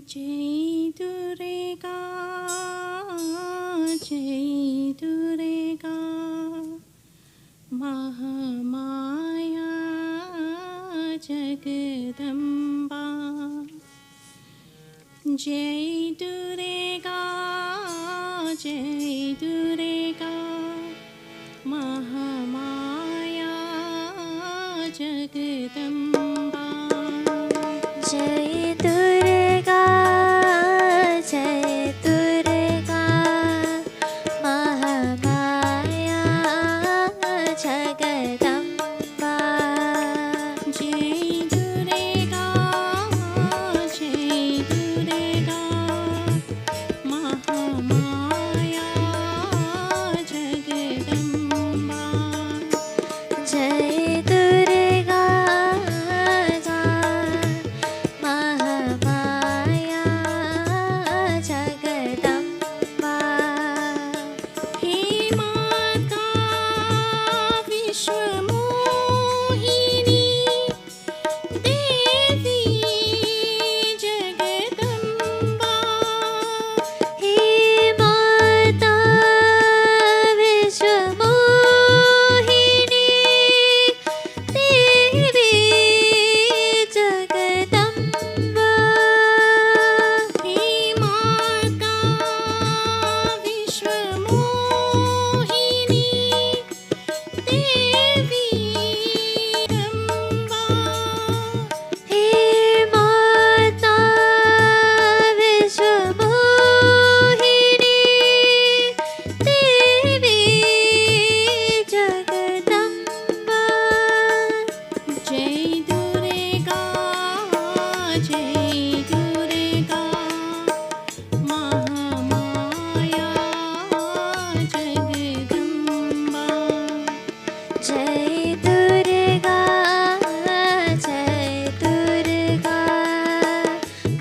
जय दुर्गा महामाया जगदम्बा। जय दुर्गा महामाया जगदम्बा। जय दुर्गा महामाया जगदम्बा। जय दुर्गा महामाया जगदम्बा। जय दुर्गा महामाया जगदम्बा। हे माता विश्वमोहिनी देवी जगदम्बा। हे माता विश्वमोहिनी देवी जगदम्बा। हे माता विश्वमोहिनी देवी जगदम्बा। हे माता विश्वमोहिनी देवी जगदम्बा। जय दुर्गा महामाया जगदम्बा। जय दुर्गा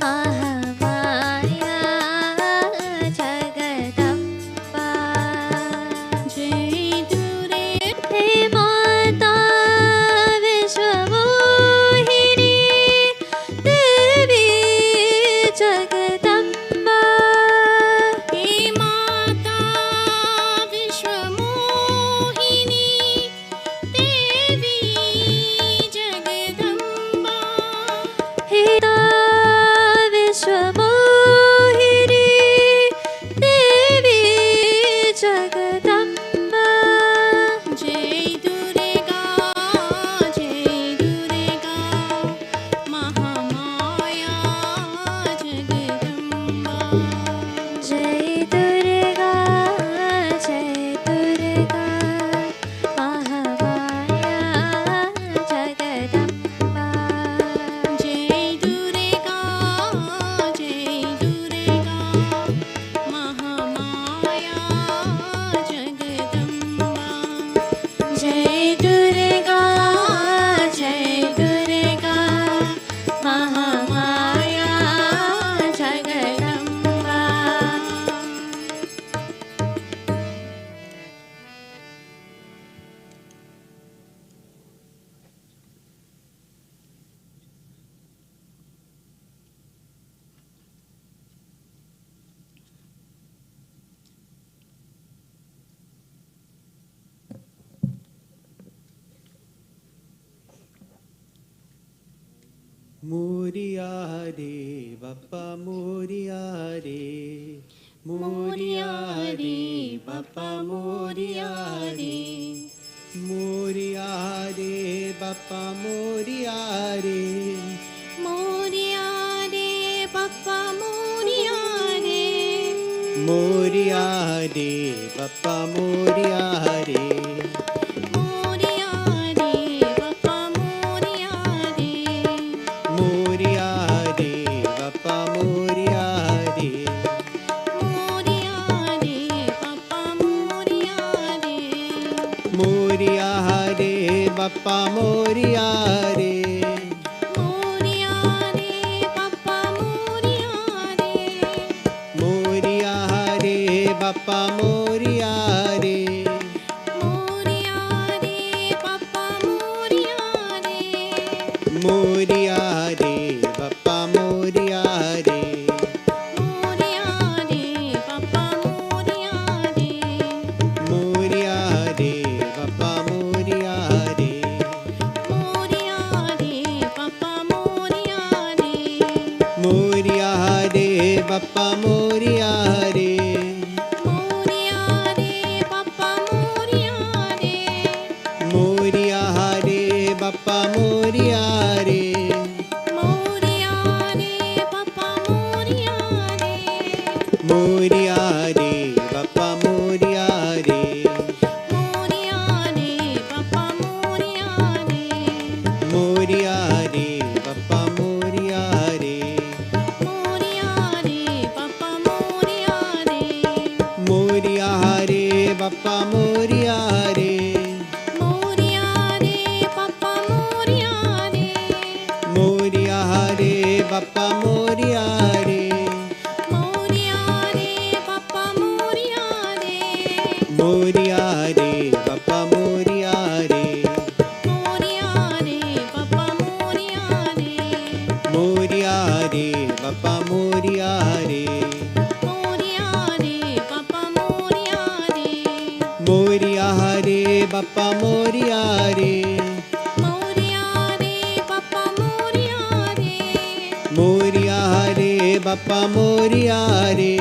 महामाया जगदम्बा। जय दुर्गा हे माता विश्वमोहिनी देवी जगदम्बा। हे माता विश्वमोहिनी देवी जगदम्बा। हे विश्वमोहिनी देवी जगदम्बा। जय दुर्गा महामाया जगदम्बा। जय दुर्गा महामाया जगदम्बा। जय दुर्गा महामाया जगदम्बा। जय दुर्गा महामाया जगदम्बा। मोरिया रे बाप्पा मोरिया रे, मोरिया रे बाप्पा मोरिया रे, मोरिया रे बाप्पा मोरिया रे, मोरिया रे बाप्पा मोरिया रे, मोरिया रे बाप्पा मोरिया रे, मोरिया रे बाप्पा मोरिया रे, मोरिया रे बाप्पा मोरिया रे, मोरिया रे बाप्पा मोरिया रे, मोरिया रे बाप्पा मोरिया रे, मोरिया रे बाप्पा मोरिया रे, मोरिया रे बाप्पा मोरिया रे, मोरिया रे बाप्पा मोरिया रे, मोरिया रे बाप्पा मोरिया रे, मोरिया रे मोरिया रे पप्पा मोरिया रे मोरिया रे बप्पा मोरिया रे मोरिया रे पप्पा मोरिया रे मोरिया रे बप्पा मोरिया रे मोरिया रे पप्पा मोरिया रे मोरिया रे बप्पा मोरिया रे मोरिया रे पप्पा मोरिया रे मोरिया रे बप्पा मोरिया रे मोरिया रे पप्पा मोरिया रे मोरिया रे बप्पा मोरिया रे मोरिया रे पप्पा मोरिया रे मोरिया रे बप्पा मोरिया रे मोरिया रे पप्पा मोरिया रे मोरिया रे बप्पा मोरिया रे मोरिया रे पप्पा मोरिया रे मोरिया रे बप्पा मोरिया रे मोरिया रे पप्पा मोरिया रे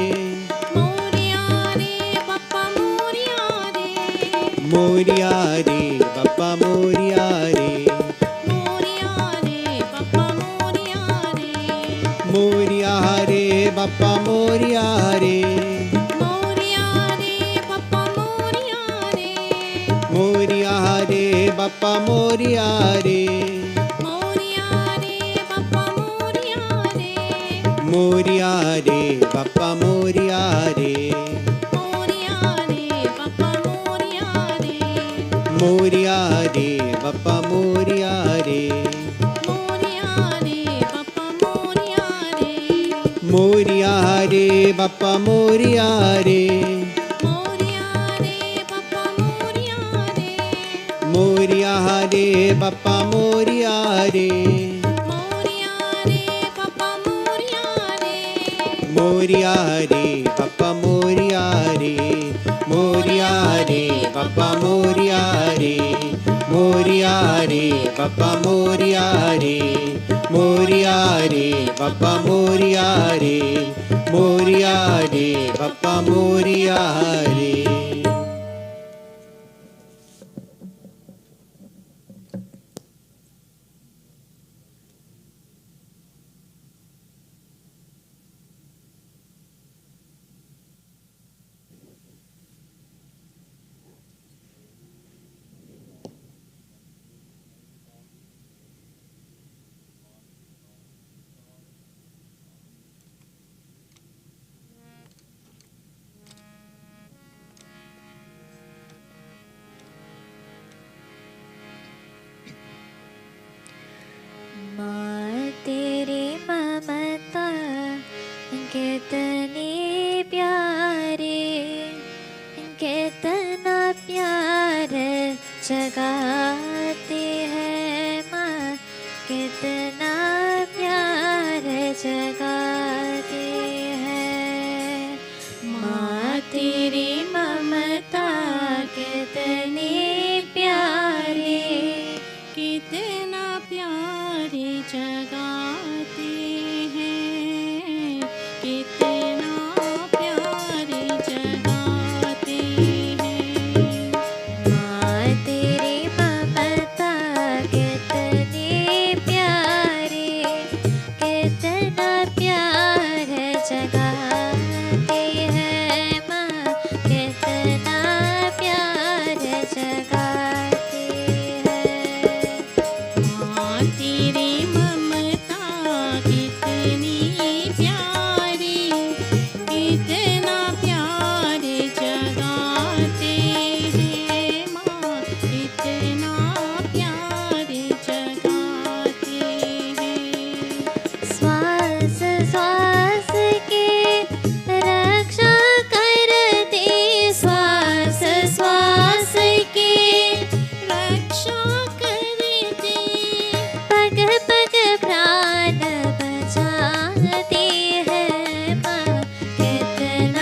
मोरिया रे बप्पा मोरिया रे मोरिया रे पप्पा मोरिया रे मोरिया रे बप्पा मोरिया रे मोरिया रे पप्पा मोरिया रे मोरिया रे बप्पा मोरिया रे मोरिया रे पप्पा मोरिया रे मोरिया रे बप्पा मोरिया रे मोरिया रे पप्पा मोरिया रे मोरिया रे बप्पा मोरिया रे मोरिया रे पप्पा मोरिया रे मोरिया रे बप्पा मोरिया रे मोरिया रे पप्पा मोरिया रे मोरिया रे बप्पा मोरिया रे मोरिया रे पप्पा मोरिया रे मोरिया रे बप्पा मोरिया रे मोरिया रे पप्पा मोरिया रे मोरिया रे बप्पा मोरिया रे मोरिया रे बप्पा मोरिया रे मोरिया रे बप्पा मोरिया रे मोरिया रे बप्पा मोरिया रे मोरिया रे बप्पा मोरिया रे माँ तेरी ममता कितनी प्यारी, कितना प्यार जगाती है माँ, कितना प्यार जगाती है माँ तेरी ममता कितनी प्यारी, कितना प्यारे जगाते हैं कितना प्यारे जगाते हैं माँ तेरी ममता कितनी प्यारी, कितना प्यार जगाती है माँ, कितना प्यार जगाती है माँ तेरी ममता कितनी प्यारी कितना प्यारे जगाते हैं माँ कितना प्यारे जगाते हैं श्वास श्वास की रक्षा करती, श्वास श्वास की रक्षा करती पग पग प्राण बचाती है माँ, कितना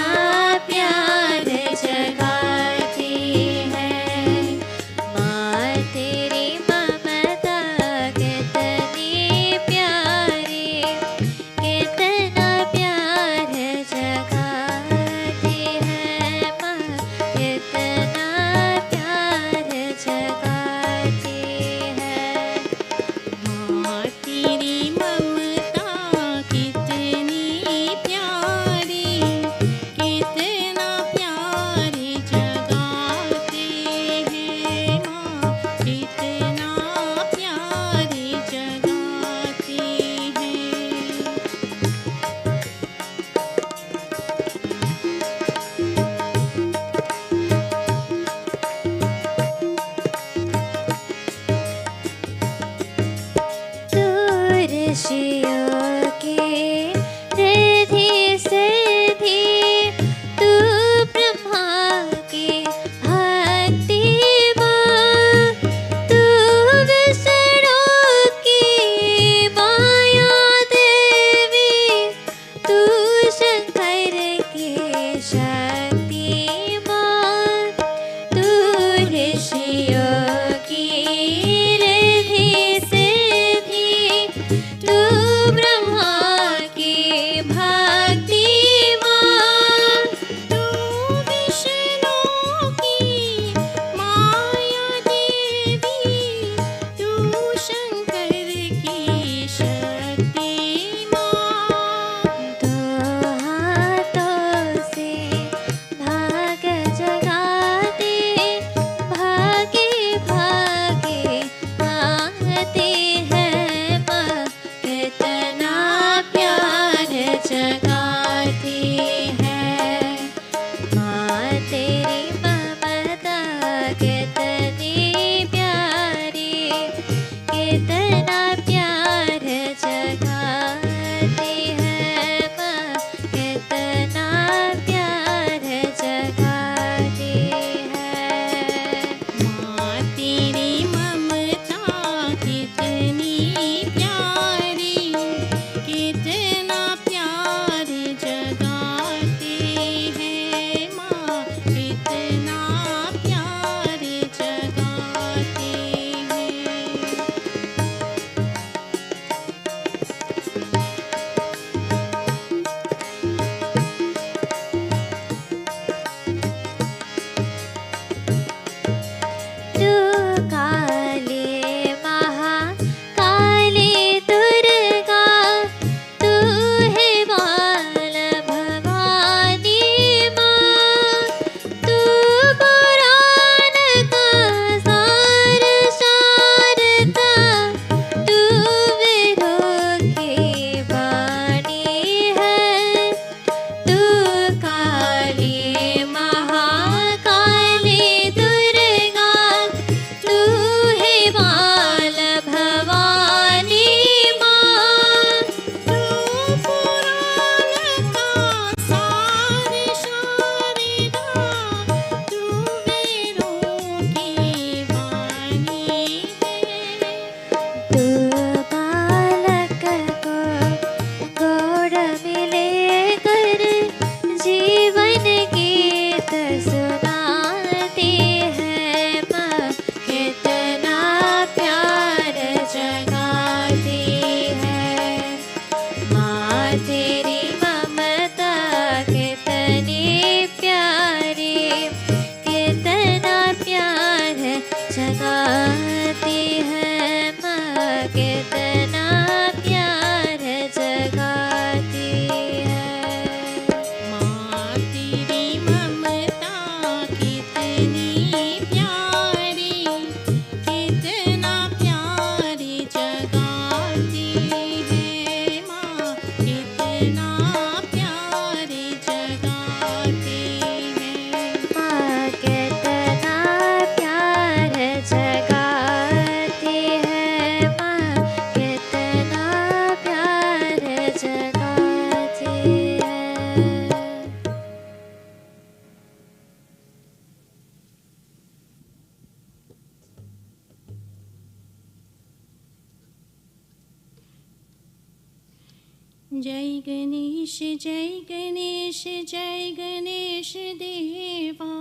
जय गणेश जय गणेश जय गणेश देवा।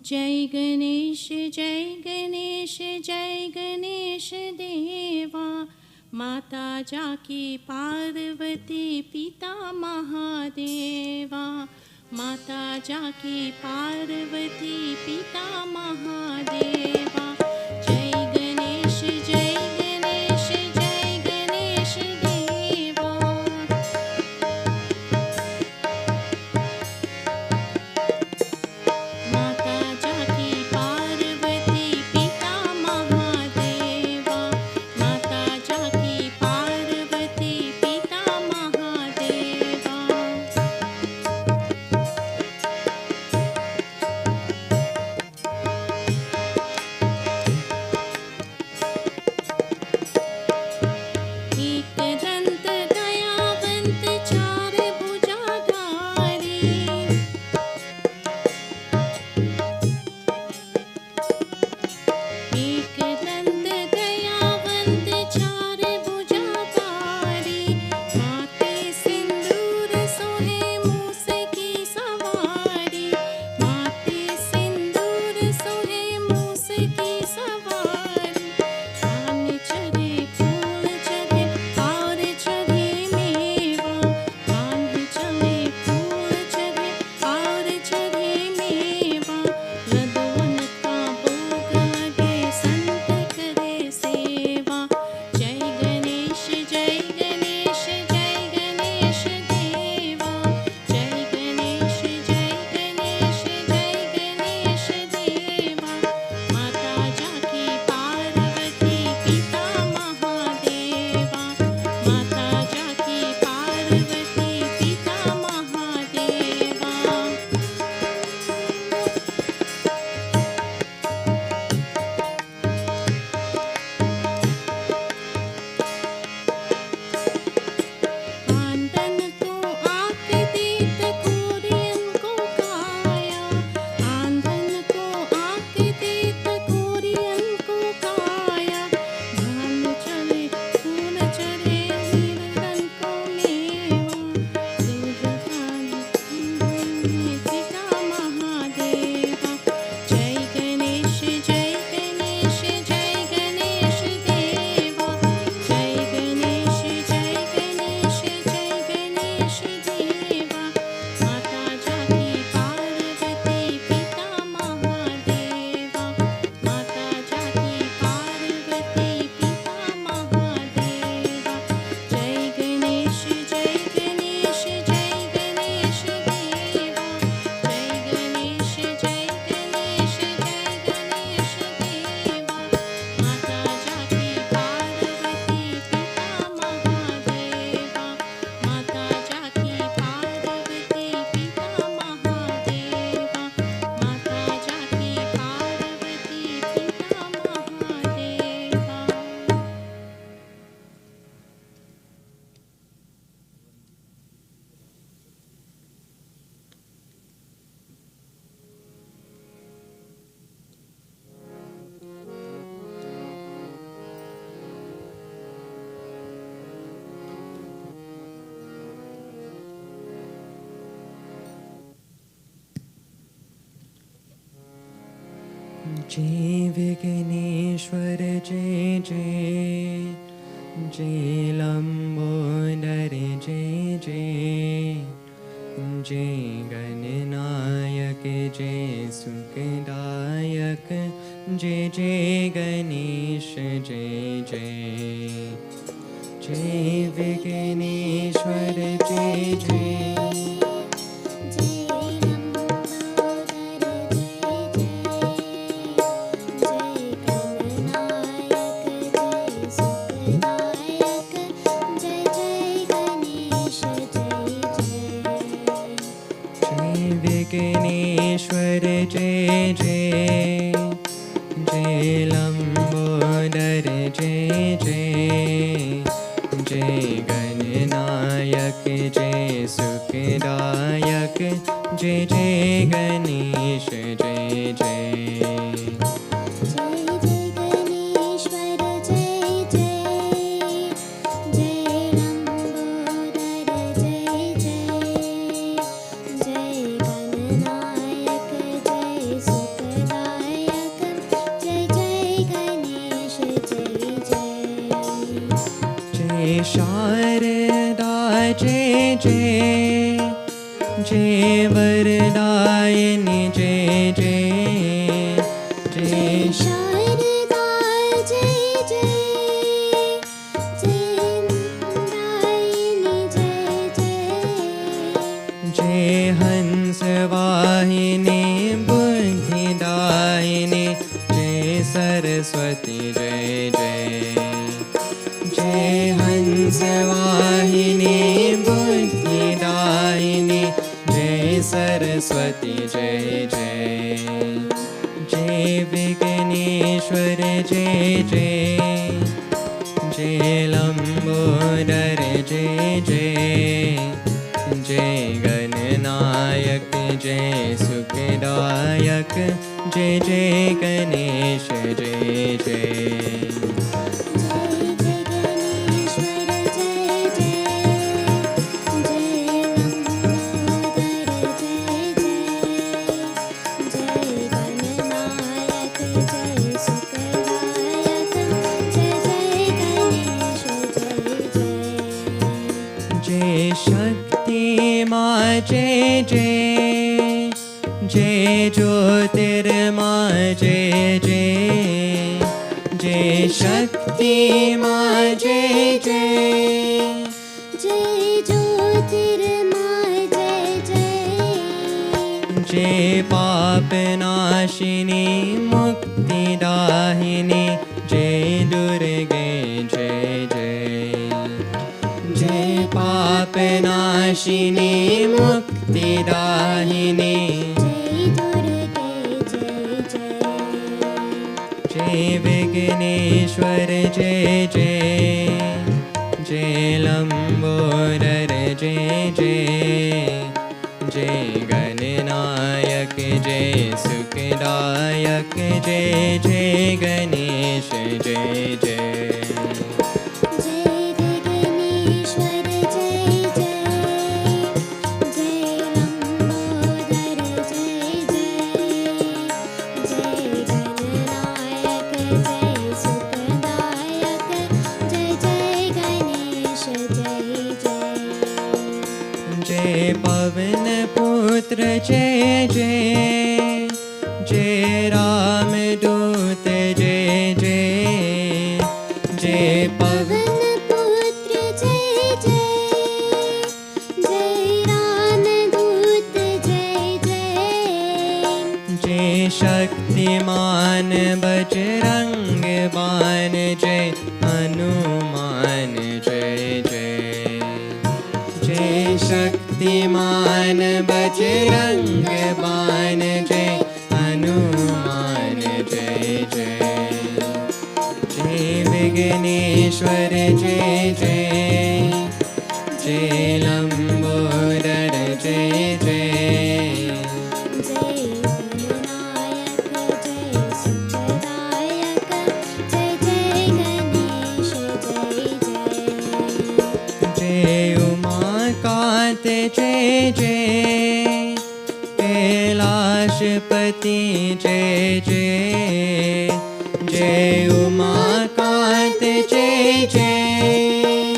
जय गणेश जय गणेश जय गणेश देवा। माता जाकी पार्वती पिता महादेवा। माता जाकी पार्वती पिता महादेवा। जय गणेश जय गणेश जय गणेश देवा। माता जाकी पार्वती पिता महादेवा। माता जाकी पार्वती पिता महादेवा। एकदंत दयावंत चार भुजाधारी। एकदंत दयावंत चार भुजाधारी। माथे सिंदूर सोहे मूस की सवारी। माथे सिंदूर सोहे मूस की सवारी। कान चढ़े फूल चढ़े और चढ़े मेवा। कान चढ़े फूल चढ़े और चढ़े मेवा। रघुवन का भोग लगे संत करे सेवा। जय गणेश जय गणेश जय गणेश देवा। जय गणेश जय गणेश जय गणेश देवा। माता जाकी पार्वती पिता महादेवा। माता जाकी पार्वती पिता महादेवा। आंधन को आँख देत कोरियन को काया। आंधन को आँख देत कोरियन को काया। भान चढ़े फूल चढ़े नीलकंठ को मेवा। देवतानी पिता महादेवा। जय गणेश जय गणेश जय गणेश देवा। जय गणेश जय गणेश जय गणेश देवा। माता जाकी पार्वती पिता महादेवा। माता जाकी पार्वती पिता महादेवा। जय गणेश जय गणेश जय गणेश देवा। जय गणेश जय गणेश जय गणेश देवा। माता जाकी पार्वती पिता महादेवा। माता जाकी पार्वती पिता महादेवा। माता जाकी पार्वती पिता महादेवा। जय विघ्नेश्वर जय जय। जय लंबोदर जय जय। जय गणनायक जय सुखदायक। जय जय गणेश जय जय। जय विघ्नेश्वर जय जय। विघ्नेश्वर जय जय। जय लंबोदर जय जय। जय गणनायक जय सुखदायक। जय जय गणेश जय जय। जय गणेश्वर जय जय। जय लंबोदर जय वरदायिनी जय जय जय शारदा जय जय जय दायिनी जय जय जय हंस वाहिनी बुद्धिदायिनी जय सरस्वती जय जय जय हंस वाहिनी बुद्धिदायिनी जय सरस्वती जय जय जय विघ्नेश्वर जय जय जय लंबोदर जय जय जय गणनायक जय सुखदायक जय जय गणेश जय जय जय शक्ति माँ जय जय जय ज्योतिर्मा जय जय जय शक्ति माँ जय जय जय ज्योतिर्मा जय जय जय पाप नाशिनी मुक्तिदाहिनी जय दुर्गे जय जय जय पाप नाशिनी मुक्तिदाहिनी जय दुर्गे जय जय जय विघ्नेश्वर जय जय जय लंबोदर जय जय जय गणनायक जय सुखदायक जय जय गणेश जय जय जय विघ्नेश्वर जय जय जय लंबोदर जय जय जय गणनायक जय सुखदायक जय जय गणेश जय जय जय पवन पुत्र जय जय जय राम दूत जय जय जय पवन पवन पुत्र जय जय जय राम दूत जय जय जय शक्तिमान बजरंग बाण जय हनुमान जय जय जय शक्तिमान बजरंग बाण जय हनुमान जय जय जय विघ्नेश्वर जय जय जय लंबोदर जय जय जय गणनायक जय सुखदायक जय जय गणेश जय जय जय उमाकांत जय जय कैलाशपति जय जय जय उमाकांत जय जय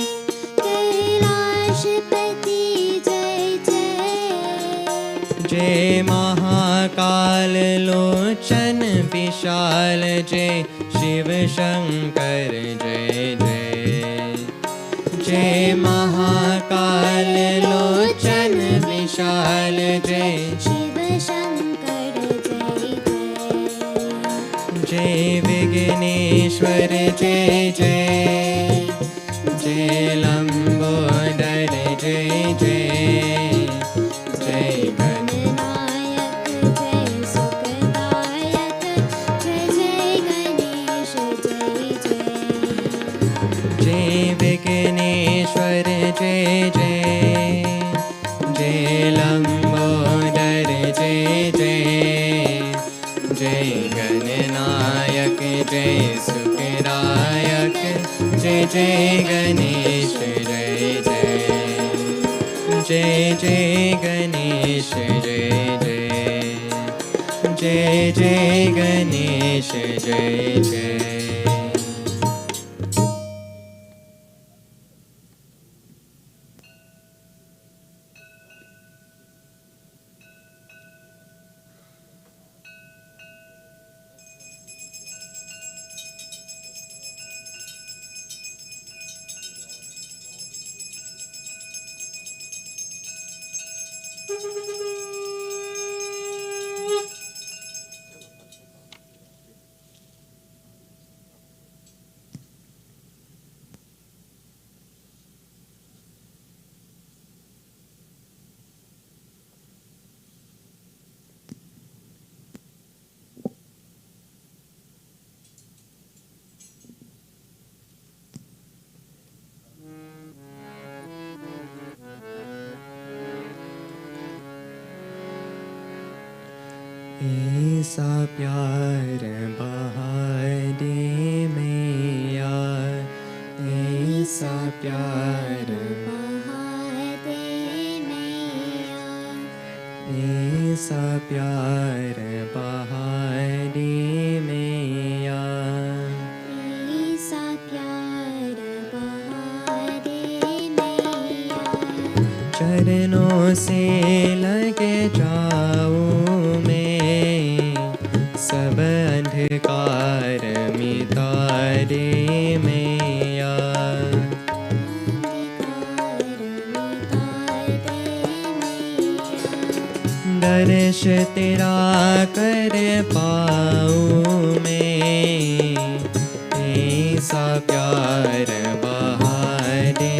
कैलाशपति जय जय जय महाकाल लोचन विशाल जय शिव शंकर जय जय जय महाकाल लोचन विशाल जय शिव शंकर जय जय जय विघ्नेश्वर जय जय जय लंबोदर जय जय जय गणनायक जय सुखदायक जय जय गणेश जय जय जय विघ्नेश्वर जय जय जय लंबोदर जय जय जय गणनायक जय सुखदायक जय जय गणेश जय जय जय जय गणेश जय जय जय जय गणेश जय जय ऐसा प्यार बहा दे मैया, ऐसा प्यार बहादे मैया, ऐसा प्यार बहा दे मैया। ऐसा प्यार बहादे मैया, चरणों से लगे जाऊं मैं, सब अंधकार मिटा दे मैया। अंधकार मिटा दे मैया, दर्श तेरा कर पाऊं मैं, ऐसा प्यार बहा दे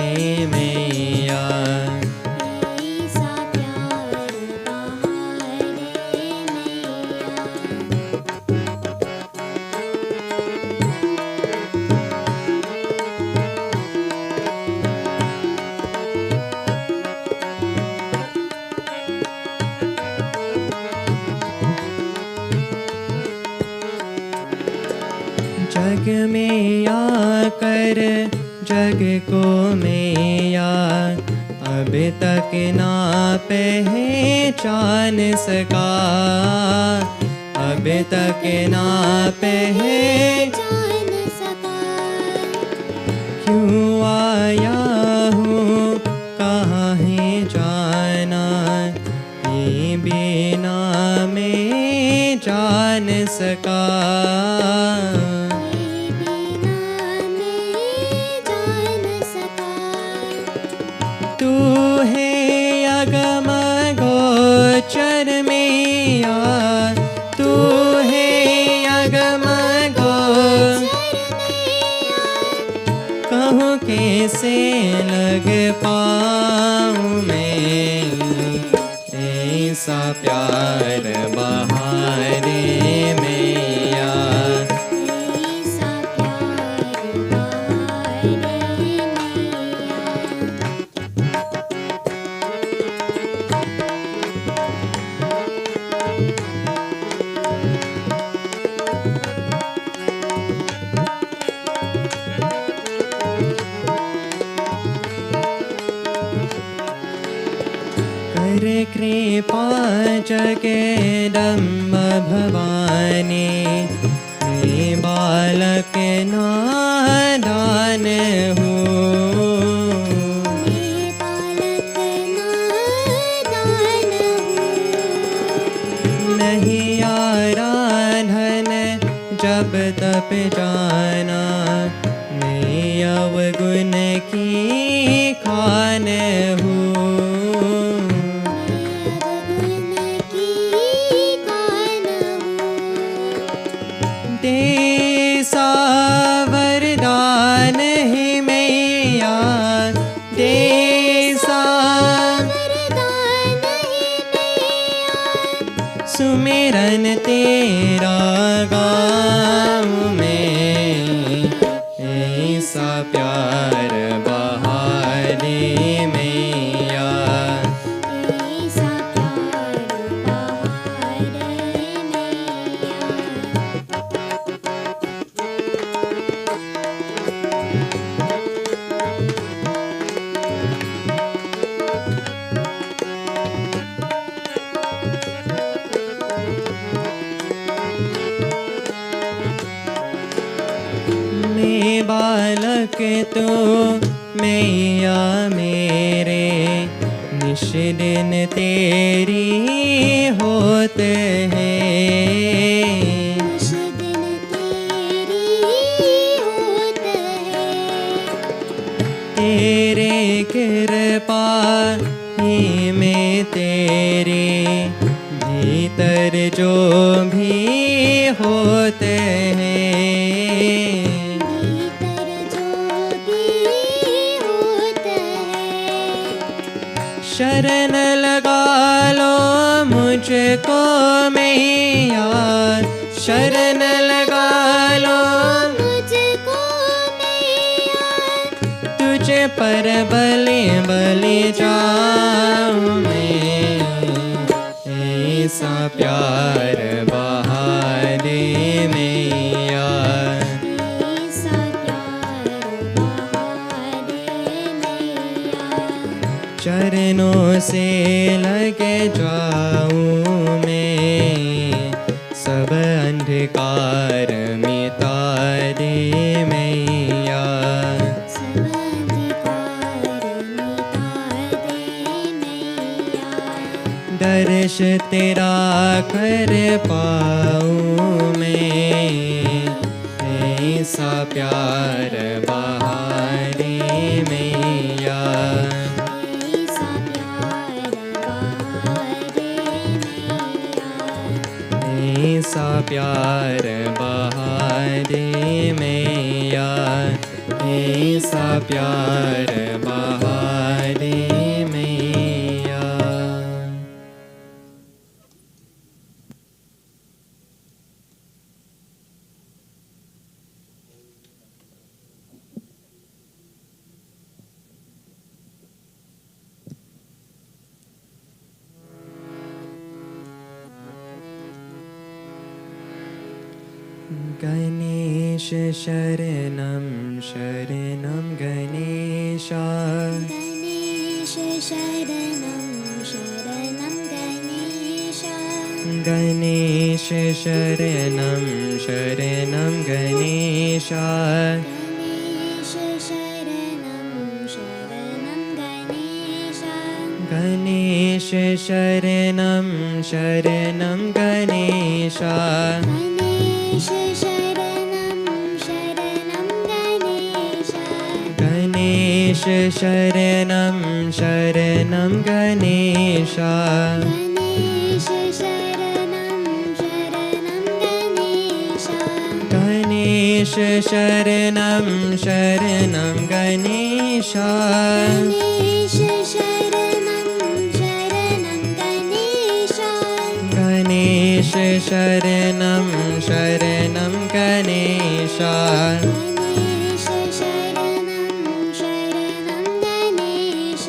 मैया। ऐसा प्यार बहादे मैया, जग में आकर जग को मैया, अब तक ना पहचान सका, अब तक ना जान सका, क्यों आया हूँ कहाँ है जाना, ये बिना मैं जान सका। ये बिना मैं जान सका, तू है अगम गोचर मैया, तू है अगम गोचर मैया, कहूँ कैसे लग पाऊँ मैं, ऐसा प्यार बहा दे मैया। ऐसा प्यार बहादे मैया, कर कृपा जगदम्ब भवानी, मैं बालक नादान हूँ। मैं बालक नादान हूँ, नहीं आराधन जब तप जाना, मैं अवगुण की खान हूँ। अवगुण की कान हूँ, देसा वरदान है मैया, देसा वरदान है मैया, सुमिरन तेरा गाऊं मैं, ऐसा प्यार बहा दे मैया। ऐसा प्यार बहादे मैया, मैं बालक तो मैया मेरे, निश दिन तेरी होते हैं। निश दिन तेरी होत है, तेरे कृपा ही में तेरे भीतर जो भी होते हैं। भीतर जो भी होत है, शरण लगा लो मुझको मैया, शरण लगा लो मुझको मैया, तुझे पर बलि बलि जाऊं मैं, ऐसा प्यार बहारे मैया ऐसा प्यार बहारे मैया चरणों से लगे जाऊं मैं सब अंधकार मिटा दे मैया सब अंधकार मिटा दे मैया दर्श तेरा कर पाऊं मैं ऐसा प्यार बहारे मैया ऐसा प्यार बहारे मैया ऐसा प्यार बहारे मैया ऐसा प्यार बहारे मैया गणेश शरणं शरणं गणेशा गणेश शरणं शरणं गणेश गणेश शरणं शरणं गणेशा गणेश शरणं शरणं गणेश गणेश शरणं शरणं गणेशा गणेश शरणं शरणं गणेश गणेश शरणं शरणं गणेशा गणेश शरणं शरणं गणेश गणेश शरणं शरणं गणेशा गणेश शरणं शरणं गणेश गणेश शरणं शरणं गणेशा गणेश शरणं शरणं गणेश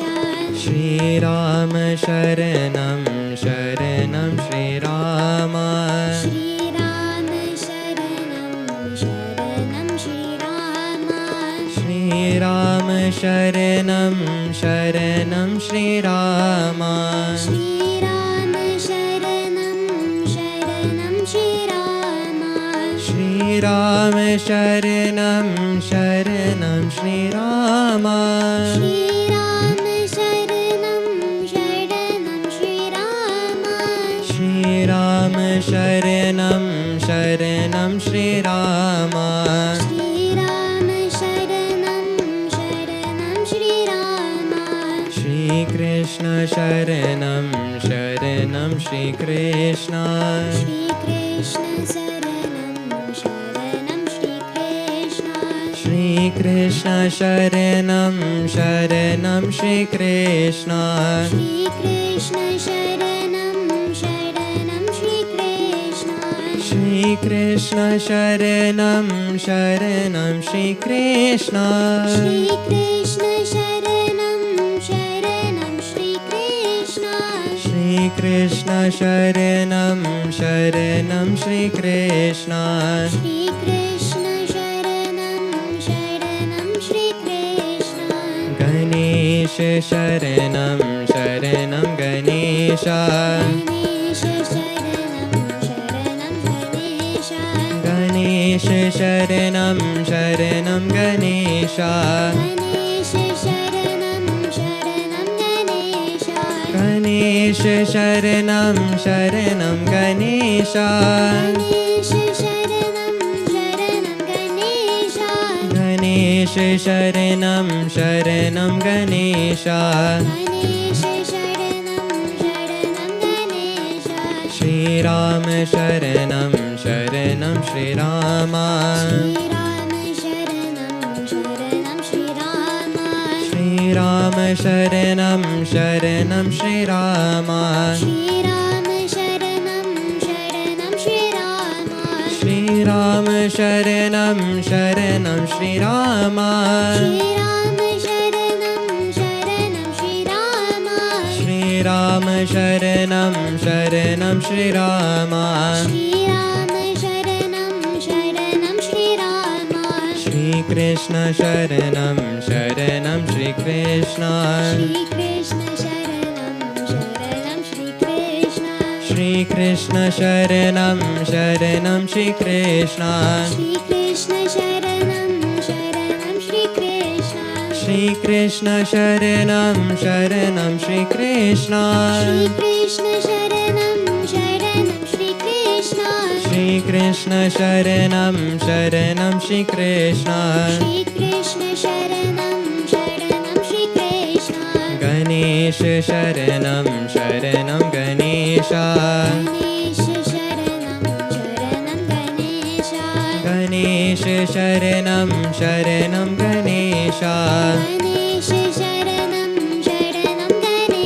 श्रीराम शरणं शरणं श्रीराम श्रीराम शरणं शरणं श्रीराम श्रीराम शरणं शरणं श्रीराम श्रीराम शरणं शरणं श्रीराम श्रीराम शरणं शरणं श्रीराम श्रीराम शरणं शरणं श्रीराम श्रीराम शरणं शरणं श्रीराम श्रीराम शरणं शरणं श्रीराम श्रीकृष्ण शरणं शरणं श्रीकृष्ण श्रीकृष्ण शरणं शरणं श्रीकृष्ण श्रीकृष्ण शरणं शरणं श्रीकृष्ण श्रीकृष्ण शरणं शरणं श्रीकृष्ण श्रीकृष्ण शरणं शरणं श्रीकृष्ण श्रीकृष्ण शरणं शरणं श्रीकृष्ण श्रीकृष्ण शरणं शरणं श्रीकृष्ण श्रीकृष्ण शरणं शरणं श्रीकृष्ण गणेश शरणं शरणं गणेश गणेश शरणं शरणं गणेश गणेश शरणं शरणं गणेश गणेश शरणं शरणं गणेश गणेश शरणं शरणं गणेश गणेश शरणं शरणं गणेश गणेश शरणं शरणं गणेश गणेश शरणं शरणं गणेश श्रीराम शरणं शरणं श्रीराम श्रीराम शरणं शरणं श्रीराम श्रीराम शरणं शरणं श्रीराम श्रीराम शरणं शरणं श्रीराम श्रीराम शरणं शरणं श्रीराम श्रीराम शरणं शरणं श्रीराम श्रीराम शरणं शरणं श्रीराम श्रीराम शरणं शरणं श्रीराम श्रीकृष्ण शरणं शरणं श्रीकृष्ण श्रीकृष्ण शरणं शरणं श्रीकृष्ण श्रीकृष्ण शरणं शरणं श्रीकृष्ण श्रीकृष्ण शरणं शरणं श्रीकृष्ण श्रीकृष्ण शरणं शरणं श्रीकृष्ण श्रीकृष्ण शरणं शरणं श्रीकृष्ण श्रीकृष्ण शरणं शरणं श्रीकृष्ण श्रीकृष्ण शरणं शरणं श्रीकृष्ण गणेश शरणं शरणं गणेश गणेश शरणं शरणं गणेश गणेश शरणं शरणं गणेश गणेश शरणं शरणं गणेश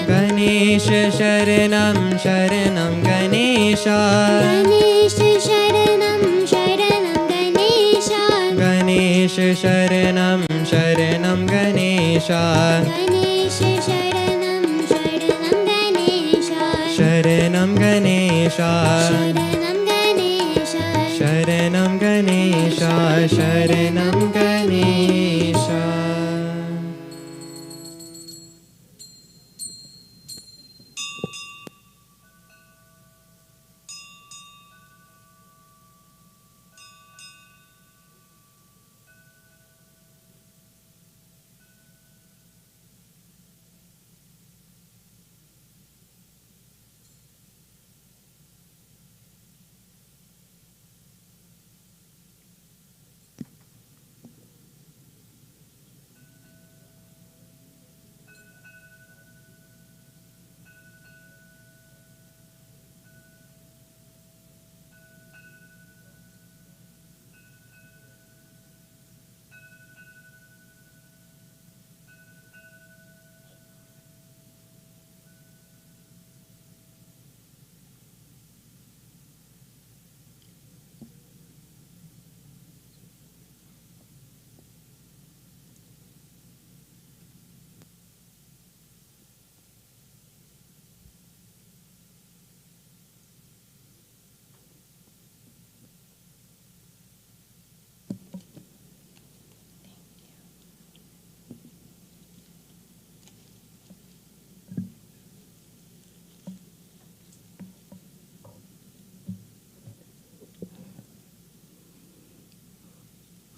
गणेश शरणं शरणं गणेश गणेश शरणं शरणं गणेश गणेश शरणं शरणं गणेश गणेश शरणं शरणं गणेश शरणं गणेश शरणं गणेश शरणं गणेश शरणं गणेश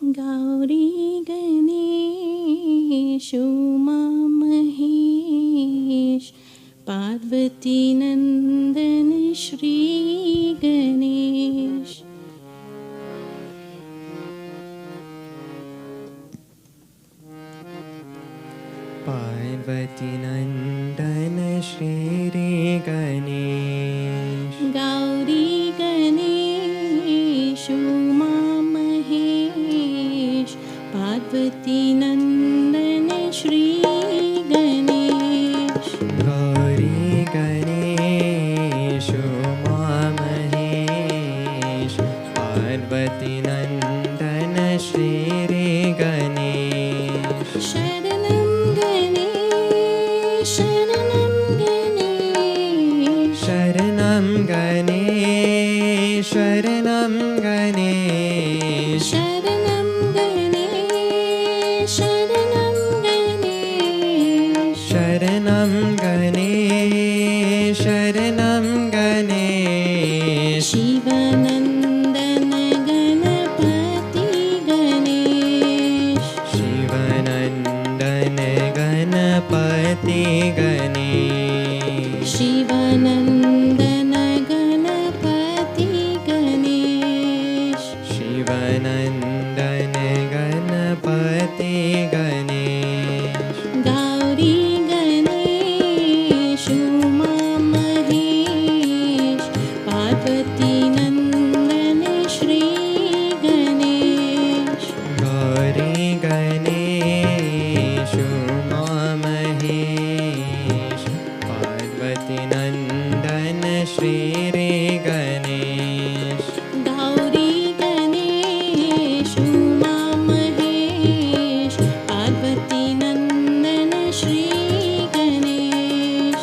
गौरी गणेश उमा महेश पार्वती नंदन श्री गणेश पार्वती नंदन श्री गणेश गौरी गणेश उमा महेश पार्वती नंदन श्री गणेश गौरी गणेश उमा महेश पार्वती नंदन श्री गणेश शरणं गणेश शरणं गणेश शरणं गणेश शरणं गणेश शरणं गणेश शरणं गणेश शरणं गणेश शरणं गणेश शिवनन्दन गणपति गणेश शिवनन्दन गणपति गणेश शिवनन्दन गणपति गणेश शिवनन्दन गणपति गणेश गौरी गणेश उमा महेश पार्वती नंदन श्री गणेश गौरी गणेश उमा महेश पार्वती नंदन श्री गणेश गौरी गणेश उमा महेश पार्वती नंदन श्री गणेश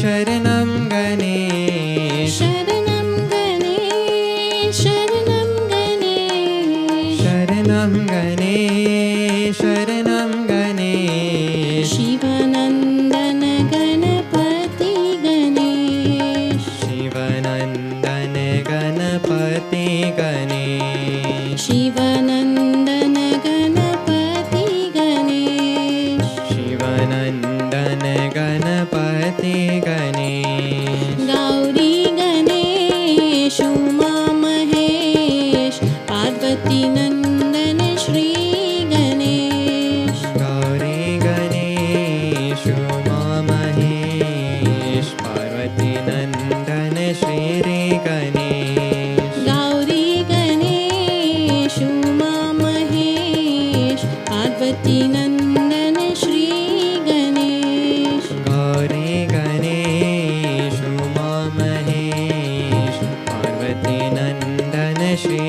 शरणं गणेश शरणं गणेश शरणं गणेश शरणं गणेश शरणं गणेश शिवनन्दन गणपति गणेश शिवनन्दन गणपति गणेश शिवनन्दन गणपति गणेश शिवनन्दन गणपति गणेश गौरी गणेश उमा महेश पार्वती नन्दन श्री गणेश गौरी गणेश उमा महेश पार्वती नन्दन श्री गणेश गौरी गणेश उमा महेश पार्वती नन्दन श्री गणेश गौरी गणेश उमा महेश पार्वती नन्दन श्री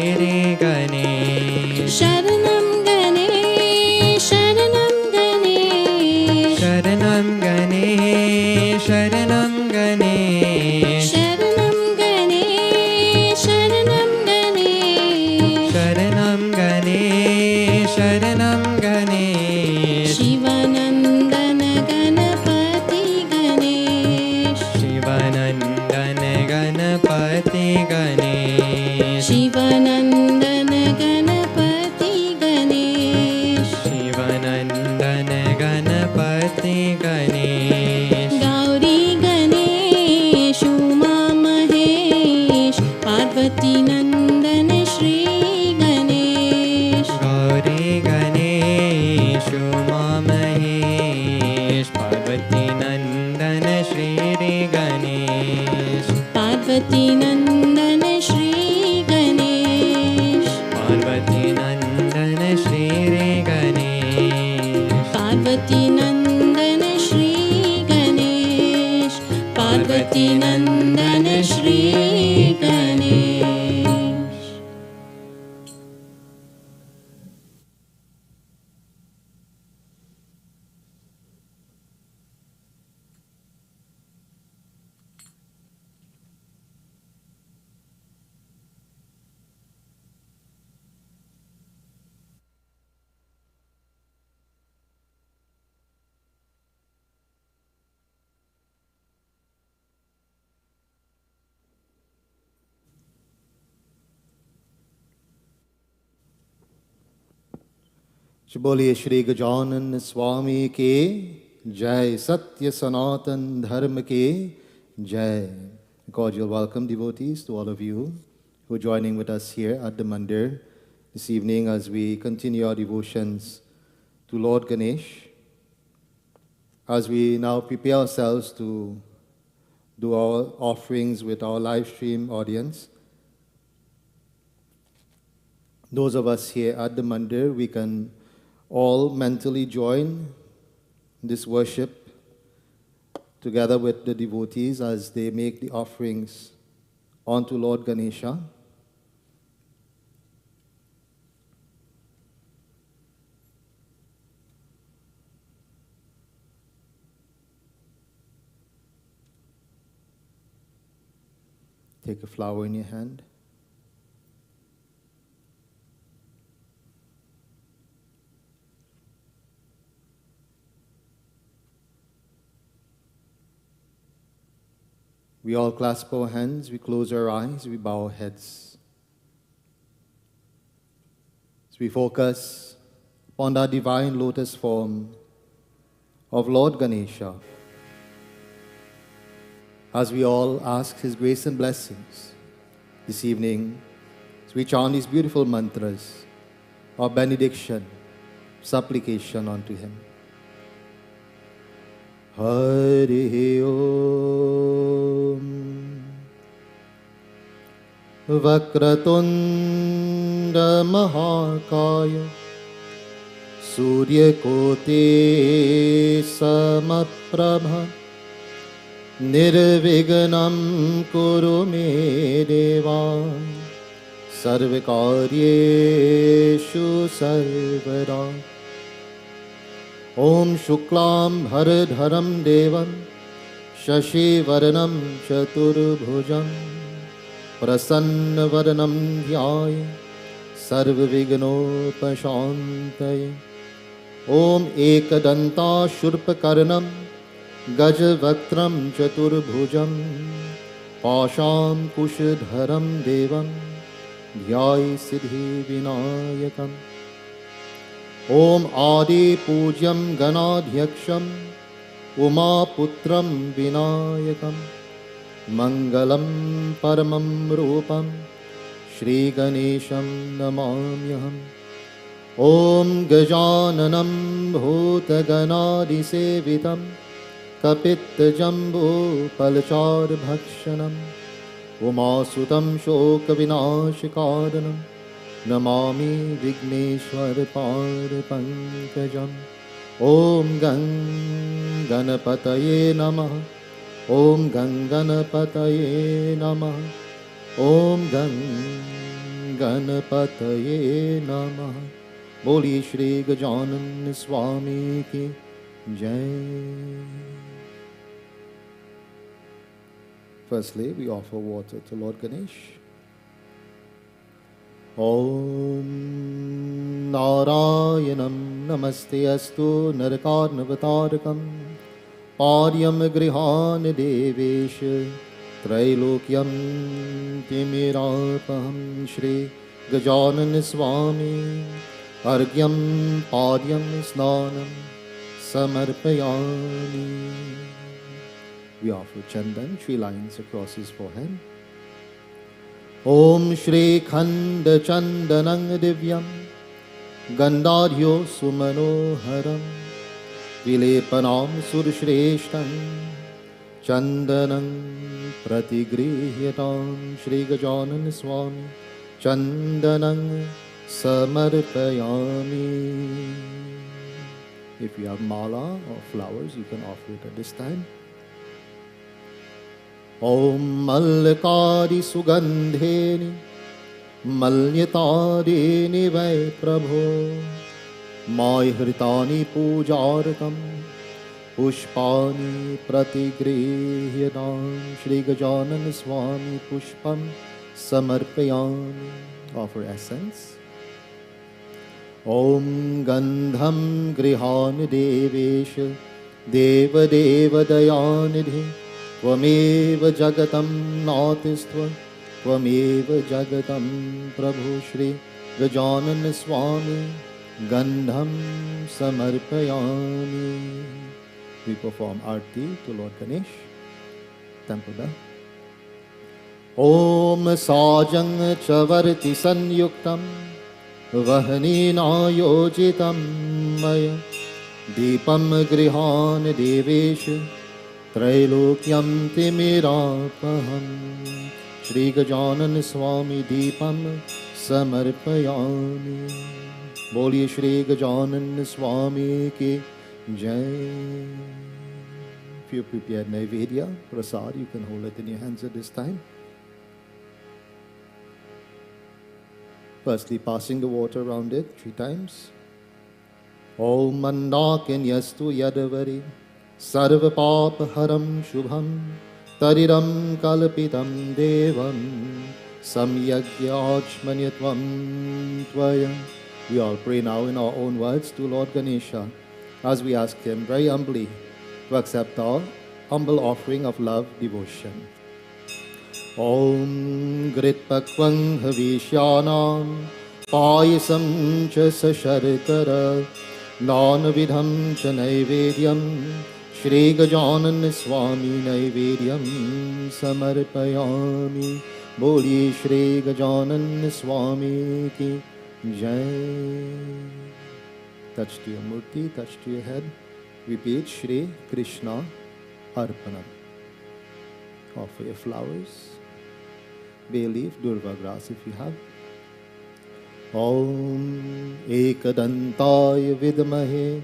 गणेश शरणं गणेश शरणं गणेश शरणं गणेश शरणं गणेश शरणं गणेश शरणं गणेश शरणं गणेश शरणं गणेश शिवनन्दन गणपति गणेश शिवनन्दन गणपति गणेश शिवनन्दन गणपति गणेश शिवनन्दन गणपति गणेश गौरी गणेश उमा महेश पार्वती नन्दन श्री गणेश गौरी गणेश उमा महेश पार्वती नन्दन श्री गणेश पार्वती नन्दन श्री गणेश पार्वती नन्दन श्री गणेश पार्वती नन्दन श्री गणेश पार्वती नन्दन श्री गणेश बोलिए श्री गजानन स्वामी के जय, सत्य सनातन धर्म के जय. Cordial welcome, devotees, to all of you who are joining with us here at the Mandir this evening as we continue our devotions to Lord Ganesh. As we now prepare ourselves to do our offerings with our live stream audience, those of us here at the Mandir, we can all mentally join this worship together with the devotees as they make the offerings onto Lord Ganesha. Take a flower in your hand. We all clasp our hands, we close our eyes, we bow our heads. As we focus upon that divine lotus form of Lord Ganesha, as we all ask His grace and blessings this evening, as we chant these beautiful mantras of benediction, supplication unto Him. Hari Om Vakratunda Mahakaya Surya Kote Samaprabha Nirvignam Kuru Me Deva Sarvakaryeshu Sarvada Om Shuklam Bharadharam Devam शशिवर्णं चतुर्भुजं प्रसन्नवदनं ध्याये सर्वविघ्नोपशान्तये। ॐ एकदन्ताशूर्पकर्णं गजवक्त्रं चतुर्भुजं पाशाङ्कुशधरं देवं ध्याये सिद्धिविनायकम्। ॐ आदिपूज्यं गणाध्यक्षं उमापुत्रं विनायकं मङ्गलं परमं रूपं श्रीगणेशं नमाम्यहम्। ॐ गजाननं भूतगणादिसेवितं कपित्तजम्बूफलचारुभक्षणम् उमासुतं शोकविनाशकारणं नमामि विघ्नेश्वरपादपङ्कजम्। ॐ गं गणपतये नमः। ॐ गं गणपतये नमः। ॐ गं गणपतये नमः। बोलिए श्री गजानन स्वामी की जय। Firstly, we offer water to Lord Ganesh. Om Narayanam Namaste Astu Narakarnavatarakam Paryam Grihan Devesh Trailokyam Timirapaham Shri Gajanan Swami Argyam Paryam Snanam Samarpayami. We offer chandan, 3 lines across his forehead. Om Shri Khand Chandanang Divyam Gandharyo Sumanoharam Vilepanam Surshreshtang Chandanang Pratigrihyatam Shri Gajanan Swami Chandanang Samarpayami. If you have mala or flowers, you can offer it at this time. Om Malkari Sugandheni Malyatadeni Vai Prabho Maihritani Pujarkam Pushpani Pratigrihyanam Shri Gajanan Swami Pushpam Samarpayami. Offer essence. Om Gandham Grihan Devesh Deva Deva Dayanidhi Tvameva Jagatam Natistva Tvameva Jagatam Prabhu Shri Gajanan Swami Gandham Samarpayami. We perform arti to Lord Ganesh. Temple bell. Om Sajang Chavarti Sanyuktam Vahanina Yojitam Maya Deepam Grihan Devesh Trailokyam Timirapaham Shri Gajanan Swami Deepam Samarpayami. Boliye Shri Gajanan Swami ki jai. If you prepared Naivedya, Prasad, you can hold it in your hands at this time. Firstly, passing the water around it 3 times. Om Mandakin Yastu Yadavari Sarva Papa Haram Shubham Tariram Kalpitam Devam Samyagyachmanyatvam Tvaya. We all pray now in our own words to Lord Ganesha as we ask him very humbly to accept our humble offering of love, devotion. Om Gritpakvang Havishyanam Payasam Cha Sasharkara Nanavidham Cha Naivedyam Shri Gajanan Swami Naivedyam Samarpayami. Boliye Shri Gajanan Swami ki jai. Touch to your murti, touch to your head. Repeat Shri Krishna Arpanam. Offer your flowers. Bay leaf, durva grass if you have. Om Ekadantaya Vidmahe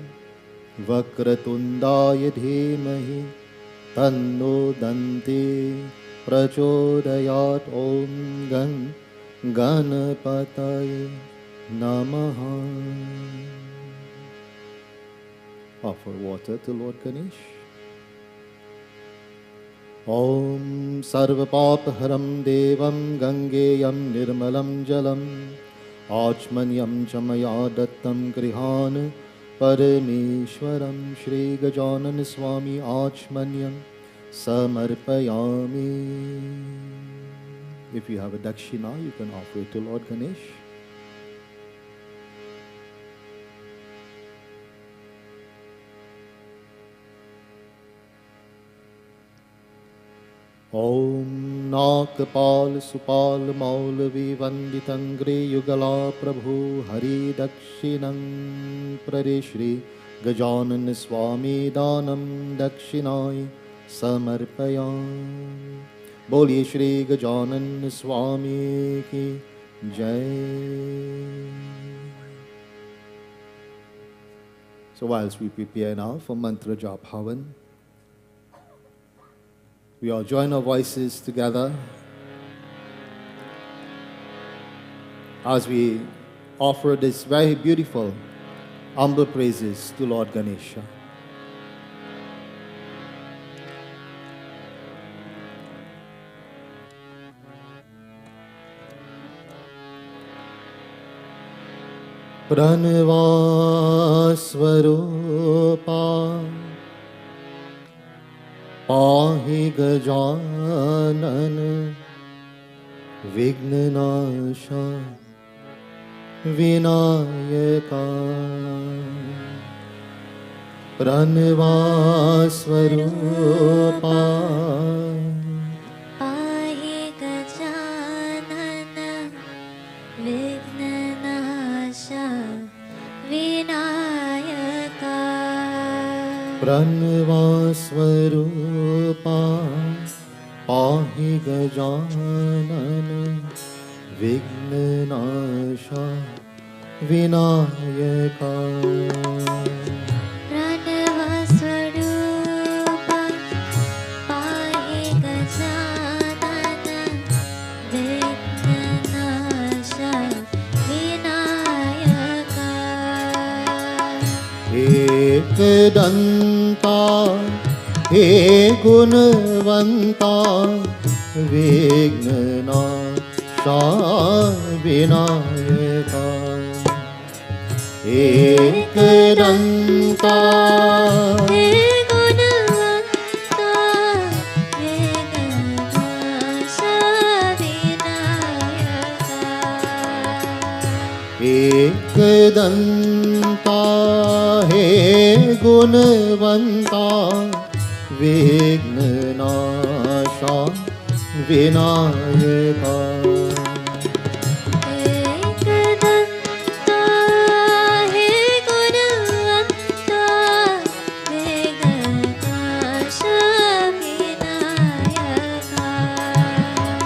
Vakratundaya Dhimahi Tanno Dante Prachodayat. Om Gan Ganapataye Namaha. Offer water to Lord Ganesh. ॐ सर्वपापहरं देवं गङ्गेयं निर्मलं जलम् आचमनीयं च मया दत्तं गृहान् परमेश्वरं श्रीगजानन स्वामी आचमनीयं समर्पयामि. If you have a dakshina, you can offer it to Lord Ganesh. ॐ नाकपाल सुपाल मौलवी वन्दितङ्ग्रे युगला प्रभु हरि दक्षिणं प्ररे श्री गजानन स्वामी दानं दक्षिणाय समर्पयामि. बोलिए श्री गजानन स्वामी की जय. So whilst we prepare now for mantra jap havan, we all join our voices together as we offer this very beautiful, humble praises to Lord Ganesha. Pranavasvarupa पाहि गजानन विघ्ननाशा विनायका. प्रणवास्वरूपा पाहि गजानन विघ्ननाशा विनायका. प्रणवास्वरूपा पाहि गजानन विघ्ननाशा विनायका. प्रणवस्वरूपा पाहि गजानन विघ्ननाशा विनायका. एकदन्ता हे गुणवन्ता विघ्ननाशा विनायका. एकदन्ता हे गुणवन्ता विघ्ननाशा विनायका. एकदन्ता हे गुणवन्ता विघ्ननाशा विनायका. एकदन्ता हे गुणवन्ता विघ्ननाशा विनायका.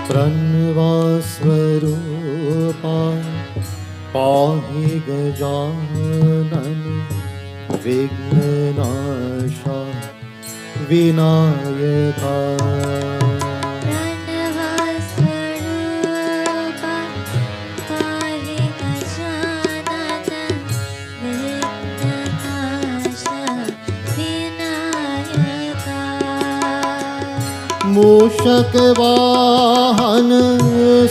प्रणवास्वरूपा पाहि गजानन विघ्ननाशा विनायका. प्रणवस्वरूपा पाहि गजानन विघ्ननाशा विनायका. मूषक वाहन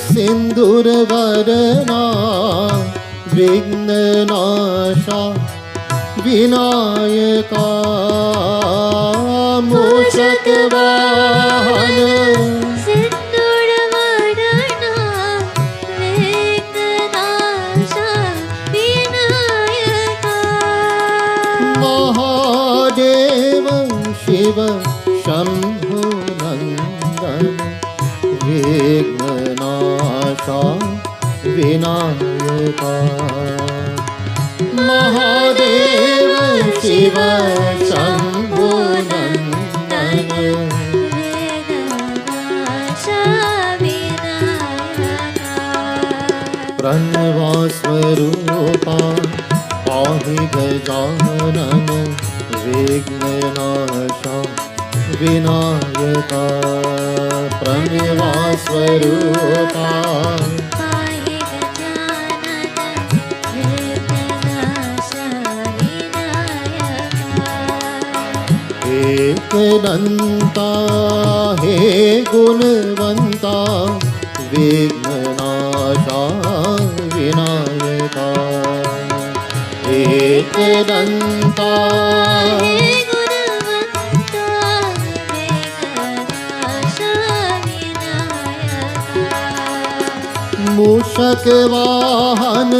सिंदूरवरना विघ्ननाशा विनायका. मूषक वाहन सिंदूरवरना विघ्ननाशा विनायका. महादेव शिव शंभु नंदन विघ्ननाशा विनायका. महादेव शिव शंभु नंदन विघ्ननाशा विनायका. प्रणवास्वरूपा पाहि गजानन विघ्ननाशा विनायका. प्रणवास्वरूपा पाहि गजानन विघ्ननाशा विनायका. एकदन्ता हे गुणवन्ता विघ्ननाशा विनायका एकदन्ता मूषक वाहन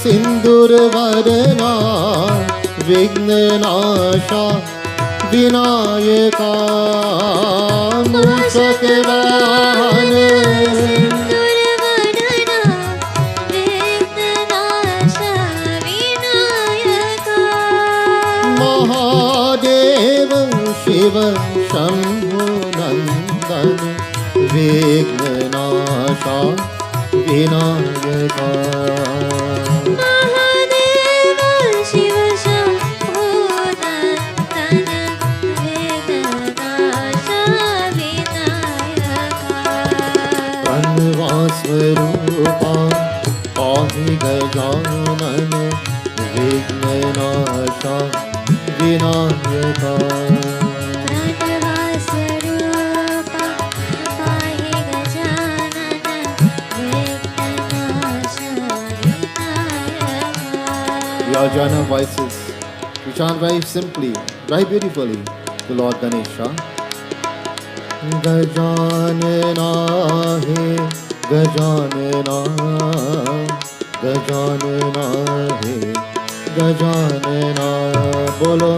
सिंदूर वरना विघ्ननाशा विनायका मूषक वाहन महादेव शिव शंभु नंदन विघ्ननाशा विनायका महादेव शिव शंभो नंदन विघ्ननाशा विनायका स्वरूपा पाहि Gajanan विघ्ननाशा Vinayaka We all join our voices. We chant very simply, very beautifully to Lord Ganesha. Gajanana he Gajanana Gajanana he Gajanana Bolo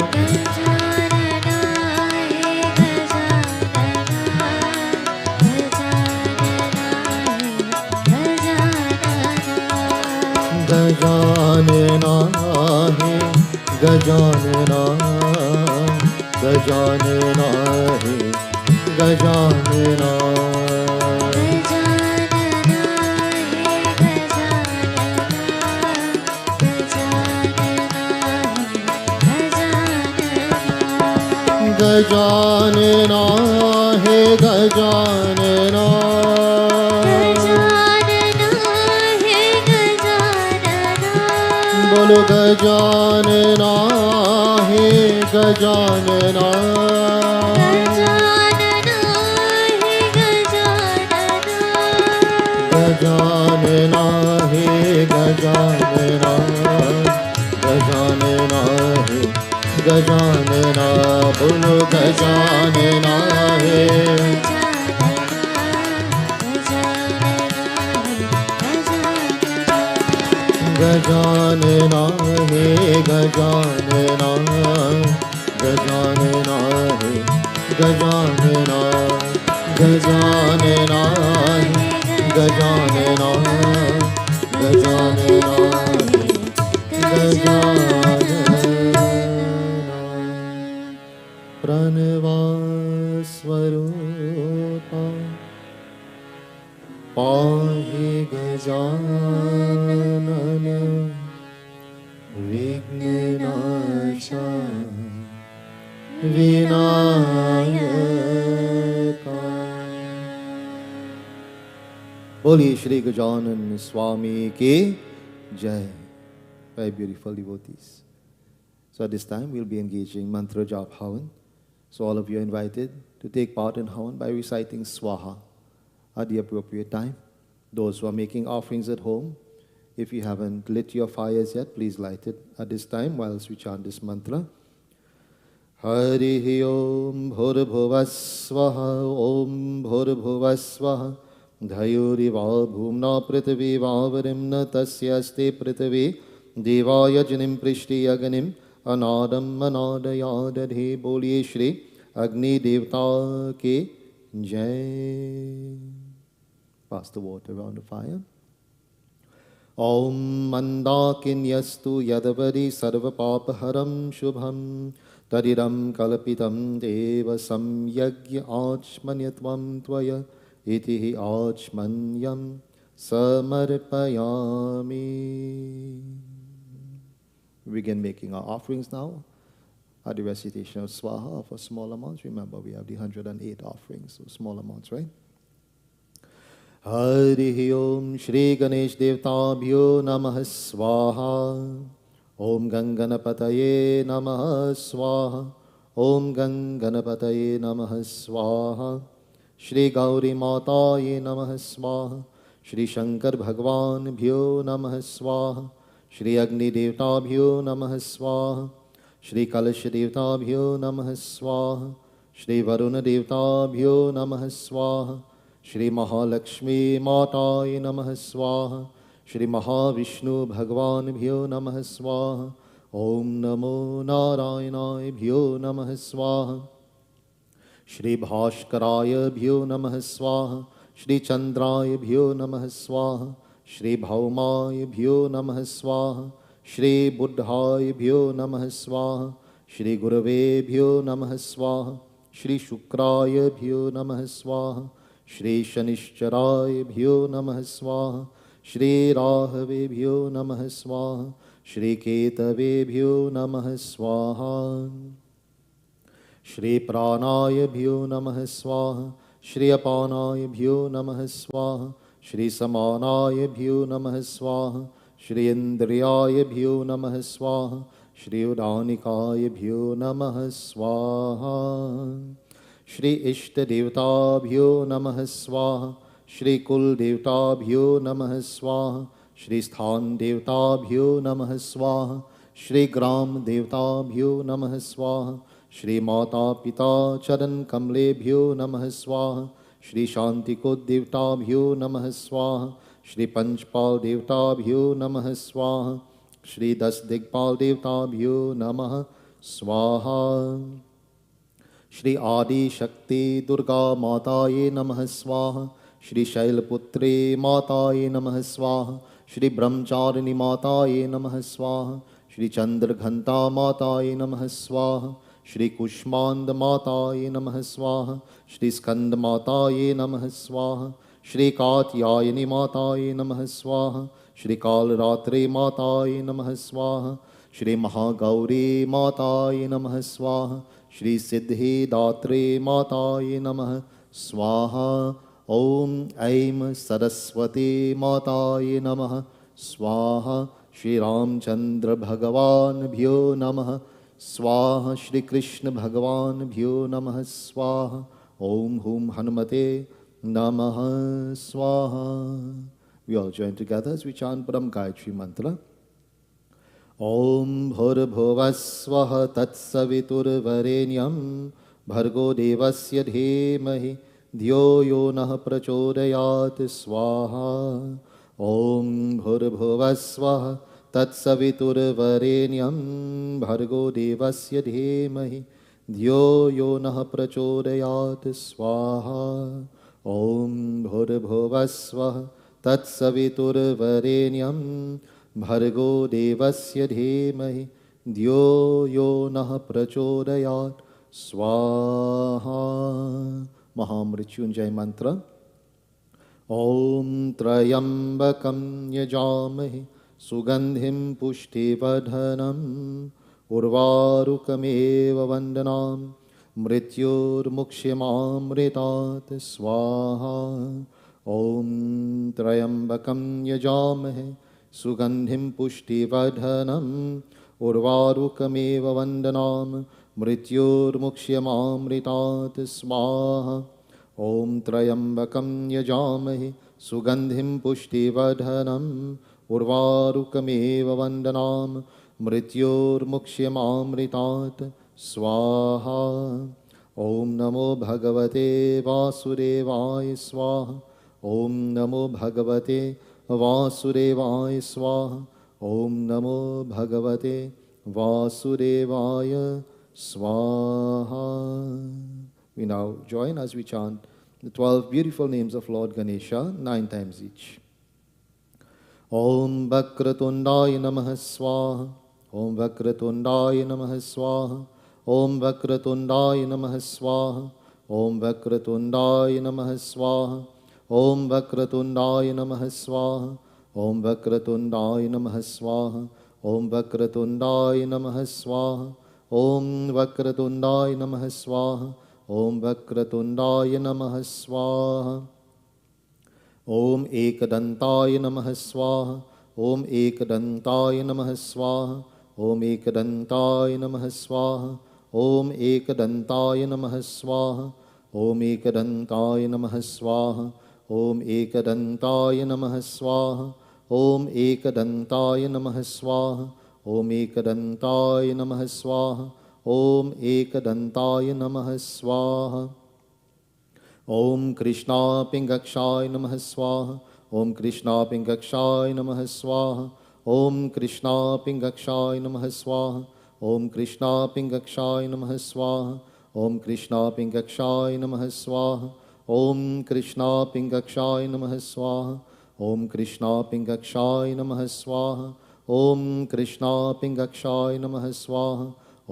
Gajanana he Gajanana Gajanana he Gajanana Gajanana he Gajanana Bolo Gajanana he Gajanana Gajanana he Gajanana Gajanana he Gajanana Bolo Gajanana he Gajanana he Gajanana Gajanana he Gajanana Gajanana Gajanana Gajanana Gajanana Pranava Swarupa Pahi Gajanana Vignanasha Vinayaka Boli Shri Gajanan Swami Ki Jai. Very beautiful devotees. So at this time we'll be engaging Mantra Jap Havan. So all of you are invited to take part in Havan by reciting Swaha at the appropriate time. Those who are making offerings at home, if you haven't lit your fires yet, please light it at this time whilst we chant this mantra. Hari Om Bhurabhuvasvaha Om Bhurabhuvasvaha Dhayuriva Bhumna Prithvi Vavarimna Tasyaste Prithvi Devaya Janim Prishti Yaganim Anadam Anadayadadhe Boliye Shri Agni Devta Ke Jai. Pass the water around the fire. Om Mandakinyastu Yadavari Sarva Papaharam Shubham Tadiram Kalapitam Deva Samyagya Achmanyatvam Tvaya Itihi Achmanyam Samarpayami. We begin making our offerings now at the recitation of Swaha for small amounts. Remember, we have the 108 offerings, so small amounts, right? Hari Om Shri Ganesh Devtabhyo Namah Swaha Om Ganganapataye Namah Swaha ॐ गणपतये नमः स्वाहा। श्री गौरी माताये नमः स्वाहा। श्री शंकर भगवानभ्यो नमः स्वाहा। श्री अग्निदेवताभ्यो नमः स्वाहा। श्री कलश देवताभ्यो नमः स्वाहा। श्री वरुण देवताभ्यो नमः स्वाहा। श्री महालक्ष्मी माताय नमः स्वाहा। श्री महाविष्णु भगवानभ्यो नमः स्वाहा। ॐ नमो नारायणाभ्यो नमः स्वाहा। श्री भास्करायभ्यो नमः स्वाहा। श्री चंद्रायभ्यो नमः स्वाहा। श्री भौमायभ्यो नमः स्वाहा। श्री बुद्धायभ्यो नमः स्वाहा। श्री गुरवेभ्यो नमः स्वाहा। श्री शुक्रायभ्यो नमः स्वाहा। श्री शनिश्चरायभ्यो नमः स्वाहा। श्री राहवेभ्यो नमः स्वाहा। श्री केतवेभ्यो नमः स्वाहा। श्री प्राणायभ्यो नमः स्वाहा। श्री अपानायभ्यो नमः स्वाहा। श्री समानायभ्यो नमः स्वाहा। श्री इंद्रियायभ्यो नमः स्वाहा। श्री उदानिकायभ्यो नमः स्वाहा। श्री इष्ट देवताभ्यो नमः स्वाहा। श्री कुल देवताभ्यो नमः स्वाहा। श्री स्थान देवताभ्यो नमः स्वाहा। श्री ग्राम देवताभ्यो नमः स्वाहा। श्री माता पिता चरण कमलेभ्यो नमः स्वाहा। श्री शांतिको देवताभ्यो नमः स्वाहा। श्री पंचपाल देवताभ्यो नमः स्वाहा। श्री 10 दिग्पाल देवताभ्यो नमः स्वाहा। श्री आदि शक्ति दुर्गा माताये नमः स्वाहा। श्री शैलपुत्री माताये नमः स्वाहा। श्री ब्रह्मचारिणी माताये नमः स्वाहा। श्री चंद्रघंटा माताये नमः स्वाहा। श्री कुष्मांड माताये नमः स्वाहा। श्री स्कंद माताये नमः स्वाहा। श्री कात्यायनी माताये नमः स्वाहा। श्री कालरात्रि माताये नमः स्वाहा। श्री महागौरी माताये नमः स्वाहा। श्री सिद्धिदात्री माताये नमः स्वाहा। ओम ऐं सरस्वती माताये नमः स्वाहा। श्री रामचंद्र भगवानभ्यो नमः स्वाहा। श्री कृष्ण भगवानभ्यो नमः स्वाहा। ओम हुम हनुमते नमः स्वाहा। We all join together as we chant Param Gayatri Mantra. ॐ भूर्भुवस्वः तत्सवितुर्वरेण्यं भर्गो देवस्य धीमहि धियो यो नः प्रचोदयात् स्वाहा। ॐ भूर्भुवस्वः तत्सवितुर्वरेण्यं भर्गो देवस्य धीमहि धियो यो नः प्रचोदयात् स्वाहा। ॐ भूर्भुवस्वः तत्सवितुर्वरेण्यं भर्गो देवस्य धीमहि धियो यो नः प्रचोदयात् स्वाहा। महामृत्युंजय मंत्र। ॐ त्र्यंबकं यजामहे सुगंधिं पुष्टिवर्धनम् उर्वारुकमेव वन्दनाम् मृत्युर्मुक्ष्यमामृतात् स्वाहा। ॐ त्र्यंबकं यजामहे सुगंधिं पुष्टिवर्धनम् उर्वारुकमेव वन्दनाम् मृत्युर्मुक्ष्यमामृतात् स्वाहा। ॐ त्र्यंबकं यजामहे सुगंधिं पुष्टिवर्धनम् उर्वारुकमेव वन्दनाम् मृत्युर्मुक्ष्यमामृतात् स्वाहा। ॐ नमो भगवते वासुदेवाय स्वाहा। ॐ नमो भगवते वासुदेवाय स्वाहा। ॐ नमो भगवते वासुदेवाय स्वाहा। We now join as we chant the 12 beautiful names of Lord Ganesha 9 times each. Om Vakratundaaya Namaha Swaha. Om Vakratundaaya Namaha Swaha. Om Vakratundaaya Namaha Swaha. Om Vakratundaaya Namaha Swaha. Om Vakratundaaya Namaha Swaha. Om Vakratundaaya Namaha Swaha. Om Vakratundaaya Namaha Swaha. Om Vakratundaaya Namaha Swaha. Om Vakratundaaya Namaha Swaha. Om Ekadantaya Namaha Swaha. Om Ekadantaya Namaha Swaha. Om Ekadantaya Namaha Swaha. ॐ एकदन्ताय नमः स्वाहा ॐ एकदन्ताय नमः स्वाहा ॐ एकदन्ताय नमः स्वाहा ॐ एकदन्ताय नमः स्वाहा ॐ एकदन्ताय नमः स्वाहा ॐ एकदन्ताय नमः स्वाहा ॐ कृष्णापिङ्गक्षाय नमः स्वाहा ॐ कृष्णापिङ्गक्षाय नमः स्वाहा ॐ कृष्णापिङ्गक्षाय नमः स्वाहा ॐ कृष्णापिङ्गक्षाय नमः स्वाहा ॐ कृष्णापिङ्गक्षाय नमः स्वाहा ॐ कृष्णापिङ्गक्षाय नमः स्वाहा ॐ कृष्णापिङ्गक्षाय नमः स्वाहा ॐ कृष्णापिङ्गक्षाय नमः स्वाहा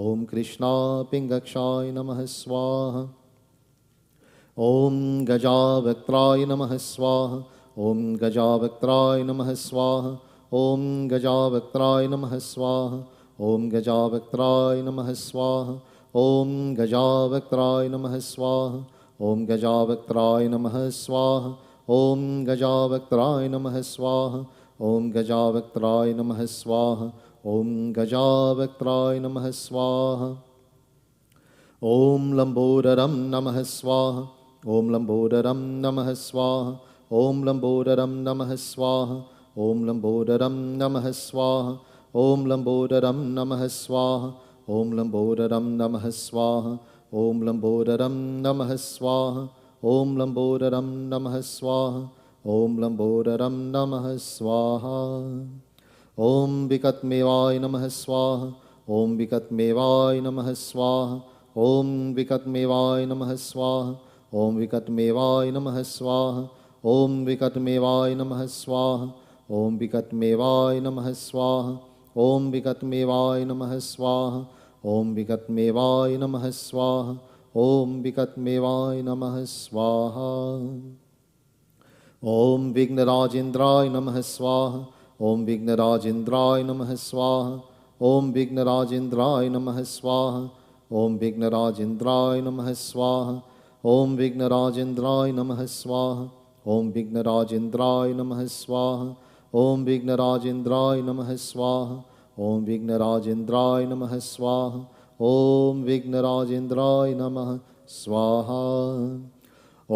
ॐ कृष्णापिङ्गक्षाय नमः स्वाहा ॐ गजावक्त्राय नमः स्वाहा ॐ गजावक्त्राय नमः स्वाहा ॐ गजावक्त्राय नमः स्वाहा ॐ गजावक्त्राय नमः स्वाहा ॐ गजावक्त्राय नमः स्वाहा ॐ गजावक्त्राय नमः स्वाहा ॐ गजावक्त्राय नमः स्वाहा ॐ गजावक्त्राय नमः स्वाहा ॐ गजावक्त्राय नमः स्वाहा ॐ लम्बोदरं नमः स्वाहा ॐ लम्बोदरं नमः स्वाहा ॐ लम्बोदरं नमः स्वाहा ॐ लम्बोदरं नमः स्वाहा ॐ लम्बोदरं नमः स्वाहा ॐ लम्बोदरं नमः स्वाहा ॐ लम्बोदरं नमः स्वाहा ॐ लम्बोदरं नमः स्वाहा ॐ लम्बोदरं नमः स्वाहा ॐ विकट्मेवाय नमः स्वाहा ॐ विकट्मेवाय नमः स्वाहा ॐ विकट्मेवाय नमः स्वाहा ॐ विकट्मेवाय नमः स्वाहा ॐ विकट्मेवाय नमः स्वाहा ॐ विकट्मेवाय नमः स्वाहा ॐ विकट्मेवाय नमः स्वाहा ॐ विकट्मेवाय नमः स्वाहा ॐ विकट्मेवाय नमः स्वाहा ॐ विघ्नराजेन्द्राय नमः स्वाहा ॐ विघ्नराजेन्द्राय नमः स्वाहा ॐ विघ्नराजेन्द्राय नमः स्वाहा ॐ विघ्नराजेन्द्राय नमः स्वाहा ॐ विघ्नराजेन्द्राय नमः स्वाहा ॐ विघ्नराजेन्द्राय नमः स्वाहा ॐ विघ्नराजेन्द्राय नमः स्वाहा ॐ विघ्नराजेन्द्राय नमः स्वाहा ॐ विघ्नराजेन्द्राय नमः स्वाहा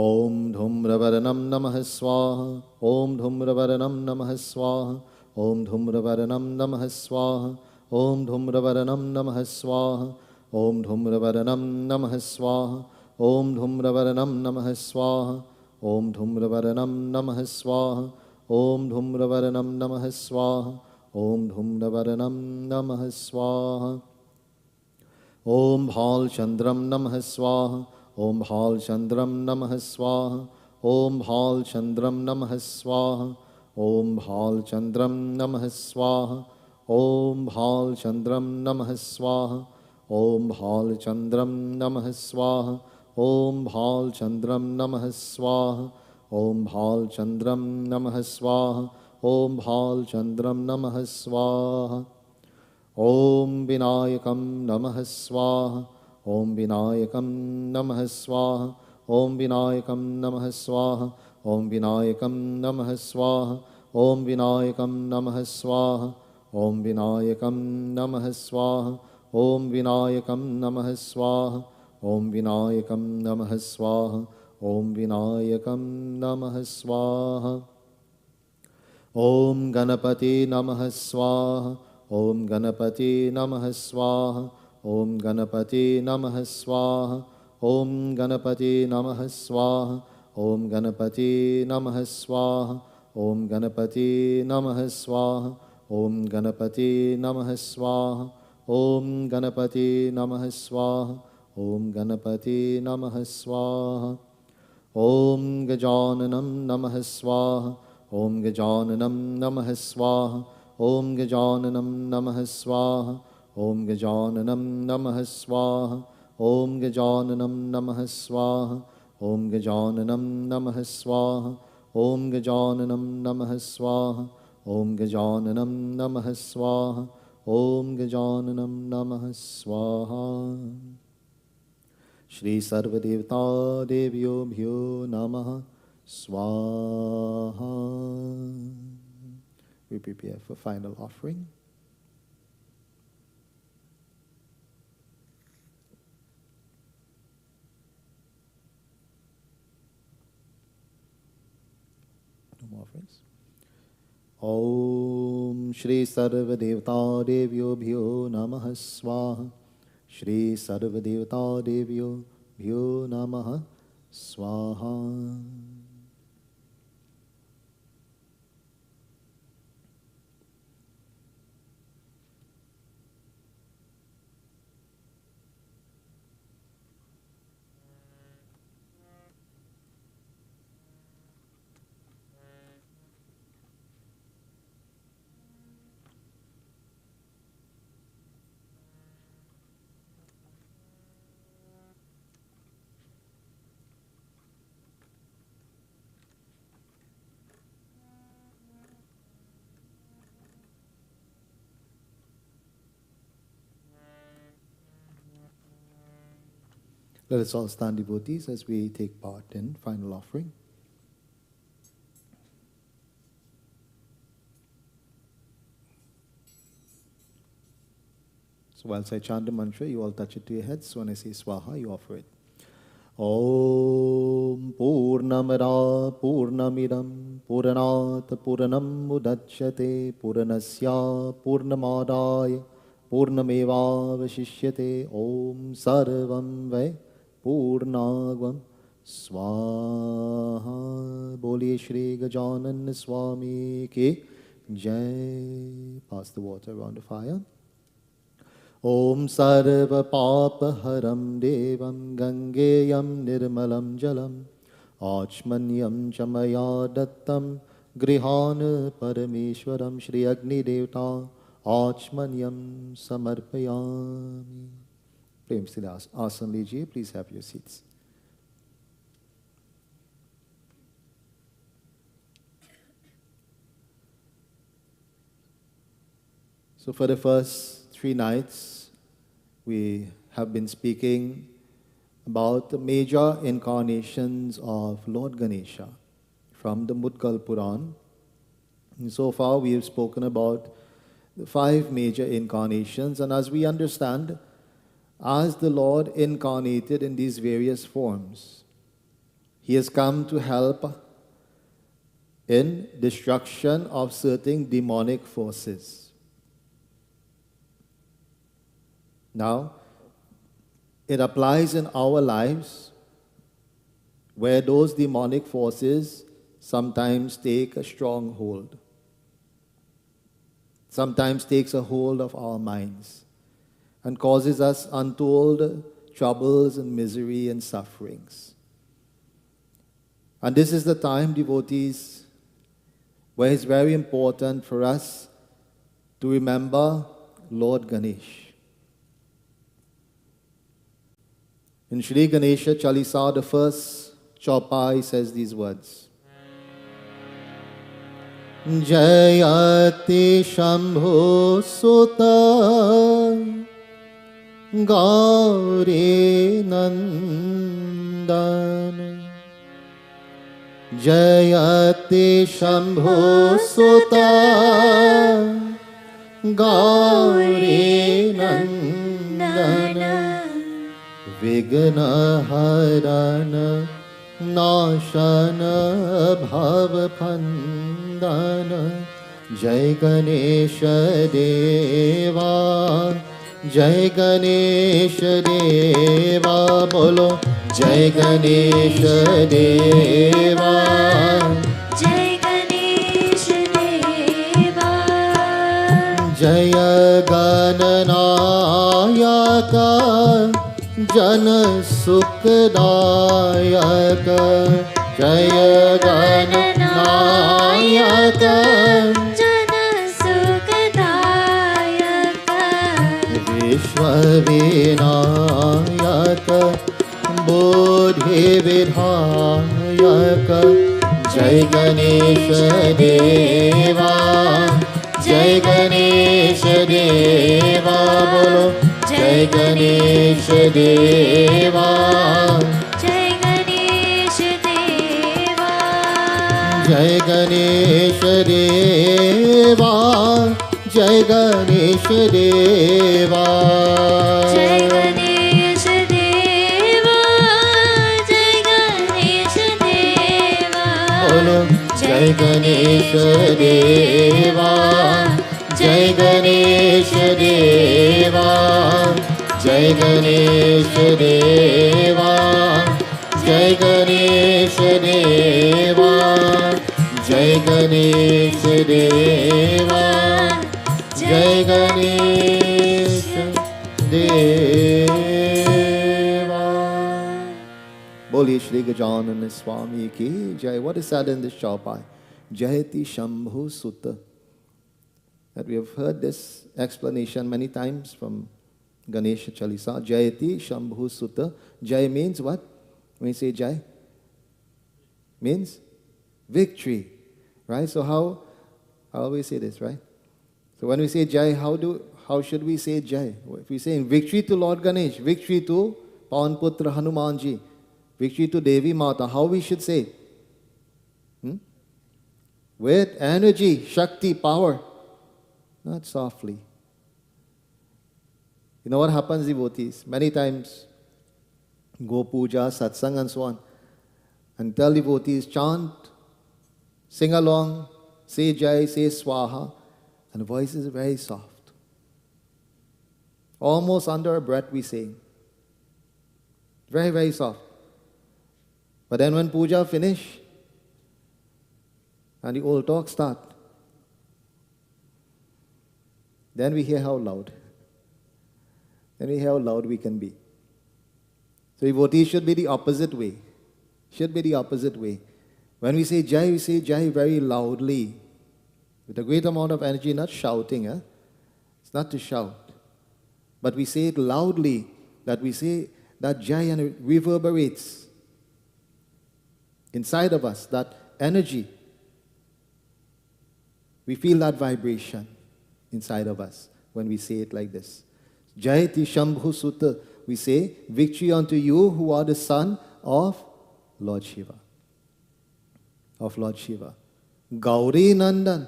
ॐ धूम्रवर्णं नमः स्वाहा ॐ धूम्रवर्णं नमः स्वाहा ॐ धूम्रवर्णं नमः स्वाहा ॐ धूम्रवर्णं नमः स्वाहा ॐ धूम्रवर्णं नमः स्वाहा ॐ धूम्रवर्णं नमः स्वाहा ॐ धूम्रवर्णं नमः स्वाहा ॐ धूम्रवर्णं नमः स्वाहा ॐ धूम्रवर्णं नमः स्वाहा ॐ भालचन्द्रं नमः स्वाहा ॐ भालचन्द्रं नमः स्वाहा ॐ भालचन्द्रं नमः स्वाहा ॐ भालचन्द्रं नमः स्वाहा ॐ भालचन्द्रं नमः स्वाहा ॐ भालचन्द्रं नमः स्वाहा ॐ भालचन्द्रं नमः स्वाहा ॐ भालचन्द्रं नमः स्वाहा ॐ भालचन्द्रं नमः स्वाहा ॐ विनायकं नमः स्वाहा ॐ विनायकं नमः स्वाहा ॐ विनायकं नमः स्वाहा ॐ विनायकं नमः स्वाहा ॐ विनायकं नमः स्वाहा ॐ विनायकं नमः स्वाहा ॐ विनायकं नमः स्वाहा ॐ विनायकं नमः स्वाहा ॐ विनायकं नमः स्वाहा ॐ गणपति नमः स्वाहा ॐ गणपति नमः स्वाहा ॐ गणपति नमः स्वाहा ॐ गणपति नमः स्वाहा ॐ गणपति नमः स्वाहा ॐ गणपति नमः स्वाहा ॐ गणपति नमः स्वाहा ॐ गणपति नमः स्वाहा ॐ गणपति नमः स्वाहा ॐ गजाननं नमः स्वाहा ॐ गजाननं नमः स्वाहा ॐ गजाननं नमः स्वाहा ॐ गजाननं नमः स्वाहा ॐ गजाननं नमः स्वाहा ॐ गजाननं नमः स्वाहा ॐ गजाननं नमः स्वाहा ॐ गजाननं नमः स्वाहा ॐ गजाननं नमः स्वाहा श्री सर्वदेवता देव्योभ्यो नमः स्वाहा We prepare for final offering. offerings. Om Shri Sarva Devata Devyo Bhyo Namaha Swaha. Shri Sarva Devata Devyo Bhyo Namaha Swaha. Let us all stand, devotees, as we take part in final offering. So whilst I chant the mantra, you all touch it to your heads. So when I say Swaha, you offer it. Om Purnamada Purnamidam Puranat Puranam Mudachyate Puranasya Purnamadaya Purnameva Vashishyate Om Sarvam Vai Purnagvam Swaha. Boliye Shri Gajanan Swami Ki Jai. Pass the water around the fire. Om Sarva Papa Haram Devam Gangeyam Nirmalam Jalam Achmanyam Chamaya Dattam Grihana Parameshwaram Shri Agni Devta Achmanyam Samarpayami. Prem Sri Asan Lijiye, please have your seats. So for the first 3 nights, we have been speaking about the major incarnations of Lord Ganesha from the Mudgal Puran. And so far we have spoken about the 5 major incarnations, and as we understand, as the Lord incarnated in these various forms, He has come to help in destruction of certain demonic forces. Now, it applies in our lives where those demonic forces sometimes take a strong hold, sometimes takes a hold of our minds and causes us untold troubles and misery and sufferings. And this is the time, devotees, where it's very important for us to remember Lord Ganesh. In Shri Ganesha Chalisa, the first chaupai says these words. Jayati Shambho Sutta Gauri Nandan. Jayati Shambho Sutta Gauri Nandan. Vigna Harana Nashana Bhav Pandana. Jai Ganesha Deva, Jai Ganesha Deva, Bolo Jai Ganesha Deva, Jai Ganesha Deva, Jaya Gananayaka Jana Sukhdayaka, Jaya Gananayaka Jana Sukhdayaka, Vishwavinayaka Bodhi Vidhayaka. Jai Ganesha Deva, Jai Ganesha Deva, Bolo Jai Ganesha Deva, Jai Ganesha Deva, Jai Ganesha Deva, Jai Ganesha Deva, Jai Ganesha Deva, Jai Ganesha Deva, bolo Jai Ganesha Deva, Jai Ganesha Deva, Jai Ganesha Deva, Jai Ganesha Deva, Jai Ganesha Deva, Jai Ganesha Deva. Boli Shri Gajanana Swami ki Jai. What is said in this chaupai? Jayati Shambhu Sutta. That we have heard this explanation many times from Ganesha Chalisa. Jayati Shambhu Sutta. Jai means what? When you say Jai? Means victory. Right? So how we say this, right? So when we say Jai, how should we say Jai? If we say victory to Lord Ganesh, victory to Pawan Putra Hanumanji, victory to Devi Mata, how we should say? With energy, Shakti, power. Not softly. You know what happens, devotees? Many times, go puja, satsang and so on, and tell devotees, chant, sing along, say Jai, say Swaha, and the voice is very soft. Almost under our breath we sing. Very, very soft. But then when puja finish, and the old talk start, then we hear how loud. Then we hear how loud we can be. So devotees should be the opposite way. Should be the opposite way. When we say Jai very loudly, with a great amount of energy, not shouting. It's not to shout. But we say it loudly, that we say that Jai and it reverberates inside of us, that energy. We feel that vibration inside of us when we say it like this. Jayati Shambhu Sutta. We say, victory unto you who are the son of Lord Shiva. Of Lord Shiva. Gauri Nandan.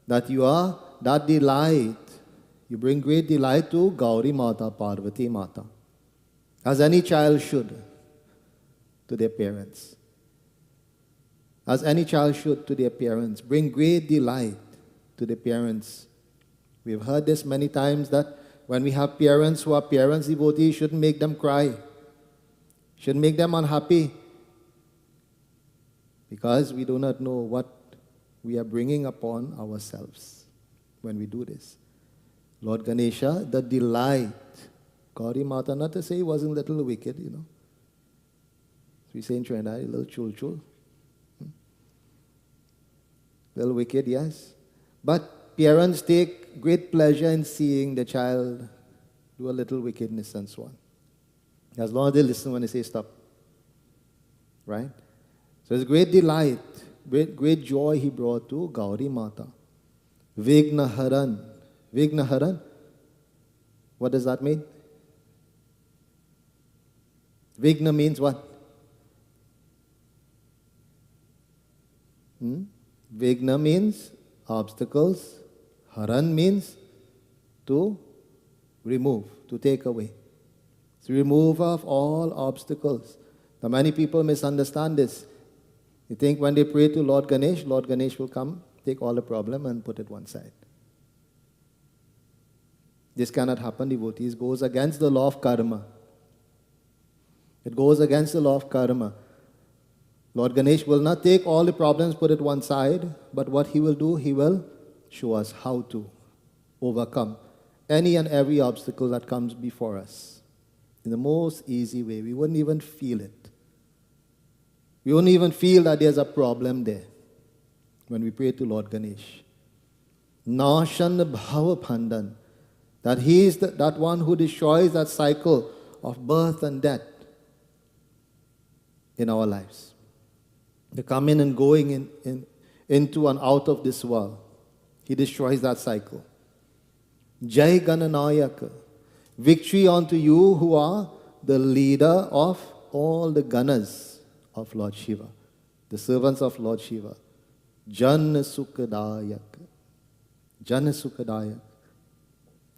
That you are that delight. You bring great delight to Gauri Mata, Parvati Mata. As any child should to their parents. As any child should to their parents. Bring great delight to the parents. We've heard this many times that when we have parents who are parents, devotees shouldn't make them cry. Shouldn't make them unhappy. Because we do not know what we are bringing upon ourselves when we do this. Lord Ganesha, the delight. Gauri Mata, not to say he wasn't a little wicked, you know. So we say in Trinidad, a little chul-chul. Little wicked, yes. But parents take great pleasure in seeing the child do a little wickedness and so on. As long as they listen when they say stop. Right? So it's great delight, great joy he brought to Gauri Mata. Vigna Haran. Vigna Haran. What does that mean? Vigna means what? Vigna means obstacles. Haran means to remove, to take away. It's the remover of all obstacles. Now many people misunderstand this. You think when they pray to Lord Ganesh will come, take all the problem and put it one side. This cannot happen, devotees. It goes against the law of karma. It goes against the law of karma. Lord Ganesh will not take all the problems, put it one side, but what he will do, he will show us how to overcome any and every obstacle that comes before us in the most easy way. We wouldn't even feel it. We wouldn't even feel that there's a problem there when we pray to Lord Ganesh. Nashan Bhava Pandan. That he is that one who destroys that cycle of birth and death in our lives. The coming and going into and out of this world. He destroys that cycle. Jai Gananayaka. Victory unto you who are the leader of all the Ganas of Lord Shiva. The servants of Lord Shiva. Jana Sukhadayak. Jana Sukhadayak.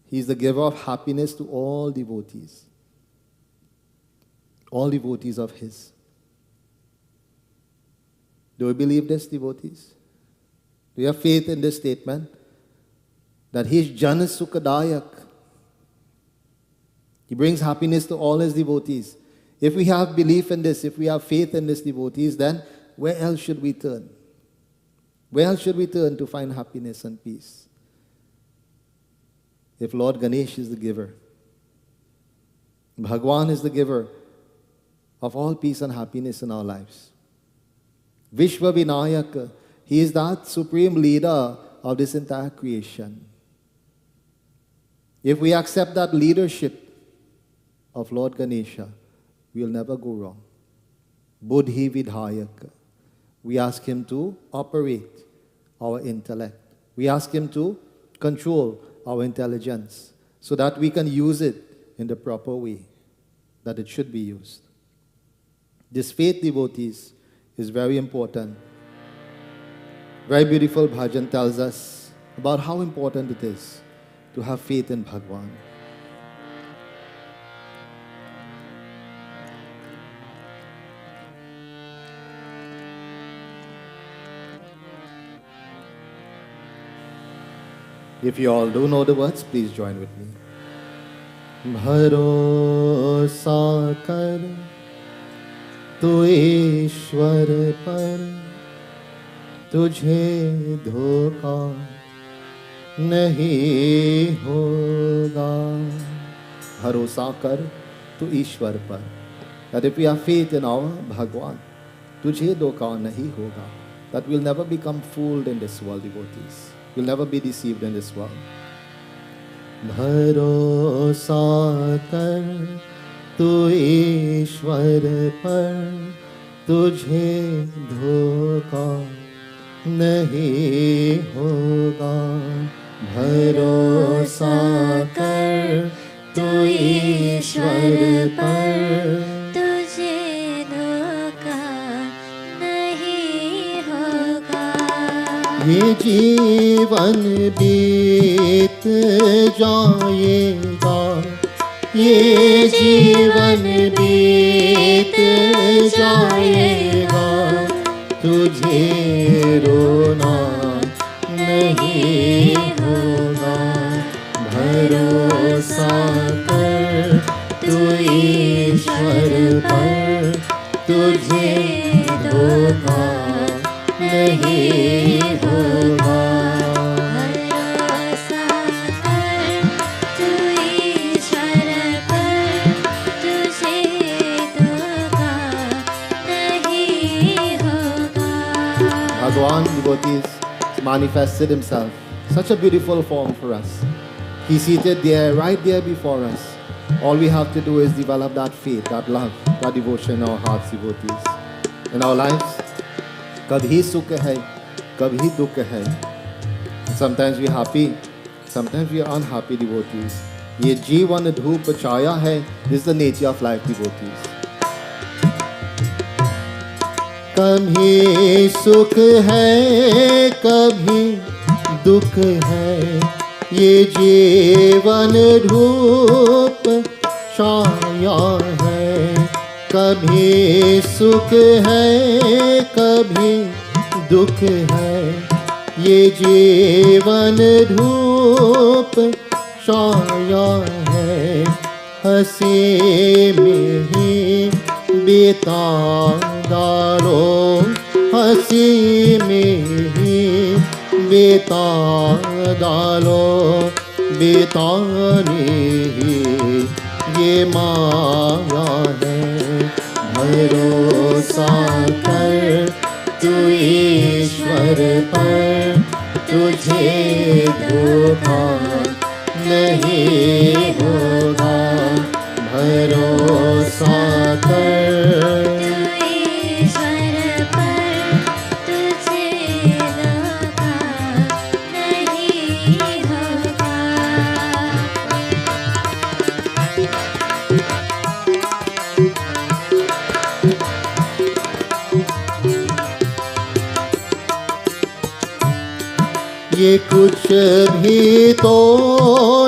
He is the giver of happiness to all devotees. All devotees of his. Do you believe this, devotees? Do you have faith in this statement? That He is Jana Sukhadayak. He brings happiness to all His devotees. If we have belief in this, if we have faith in this, devotees, then where else should we turn? Where else should we turn to find happiness and peace? If Lord Ganesh is the giver, Bhagwan is the giver of all peace and happiness in our lives. Vishwa Vinayak, He is that supreme leader of this entire creation. If we accept that leadership of Lord Ganesha, we'll never go wrong. Buddhi Vidhayak. We ask Him to operate our intellect. We ask Him to control our intelligence so that we can use it in the proper way that it should be used. This faith, devotees, is very important. Very beautiful bhajan tells us about how important it is to have faith in Bhagwan. If you all do know the words, please join with me. Bharosa kar tu ईश्वर पर तुझे धोखा नहीं होगा. भरोसा कर तू ईश्वर पर. That if we have faith in our Bhagwan, तुझे धोखा नहीं होगा. That we'll never become fooled in this world, devotees. We'll never be deceived in this world. भरोसा कर तू ईश्वर पर तुझे धोखा नहीं होगा. भरोसा कर तू ईश्वर पर तुझे धोखा नहीं होगा. ये जीवन बीत जाएगा. ये जीवन बीत जाएगा. तुझे रोना नहीं होगा. भरोसा कर तू ईश्वर पर तुझे धोखा नहीं होगा. भरोसा कर तू ईश्वर पर तुझे धोखा नहीं होगा. Bhagwan, devotees, manifested Himself. Such a beautiful form for us. He's seated there, right there before us. All we have to do is develop that faith, that love, that devotion in our hearts, devotees. In our lives, kabhi sukh hai, kabhi dukh hai. Sometimes we are happy, sometimes we are unhappy, devotees. Ye jeevan dhoop chaya hai. This is the nature of life, devotees. कभी सुख है कभी दुख है. ये जीवन धूप छाया है. कभी सुख है कभी दुख है. ये जीवन धूप छाया है. हंसी में ही बिता डालो. हंसी में ही बिता डालो. बिताने ही ये माया है. भरोसा कर तू ईश्वर पर तुझे धोखा नहीं होगा. भरोसा कर तू ईश्वर पर तुझे धोखा नहीं होगा. ये कुछ भी तो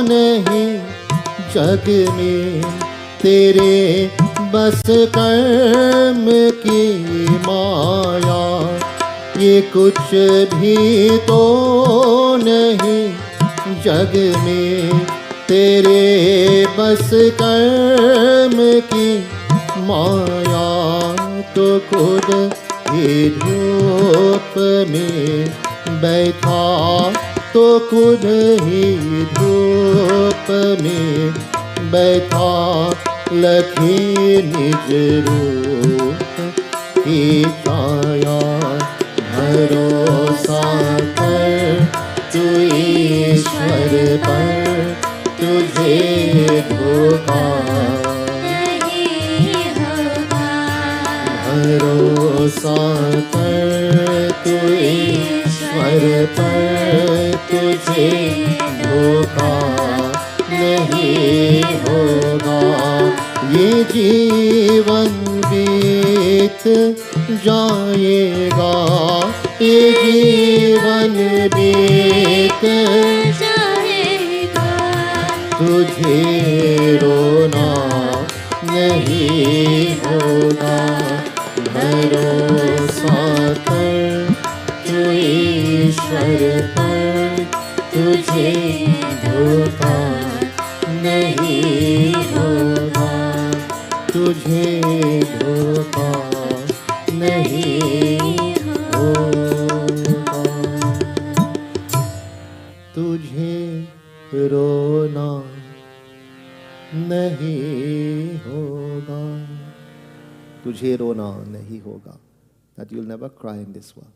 नहीं जग में तेरे बस कर्म की माया. ये कुछ भी तो नहीं जग में तेरे बस कर्म की माया तो खुद ही धूप में बैठा तो खुद ही धूप में बैठा लखी निज रूप की छाया भरोसा कर तू ईश्वर पर तुझे धोखा नहीं होगा भरोसा कर तू ईश्वर पर तुझे धोखा नहीं होगा ये जीवन बीत जाएगा ये जीवन बीत जाएगा तुझे रोना नहीं होगा भरोसा कर तू ईश्वर पर तुझे धोखा नहीं होगा तुझे धोखा नहीं होगा तुझे रोना नहीं होगा तुझे रोना नहीं होगा that you'll never cry in this world.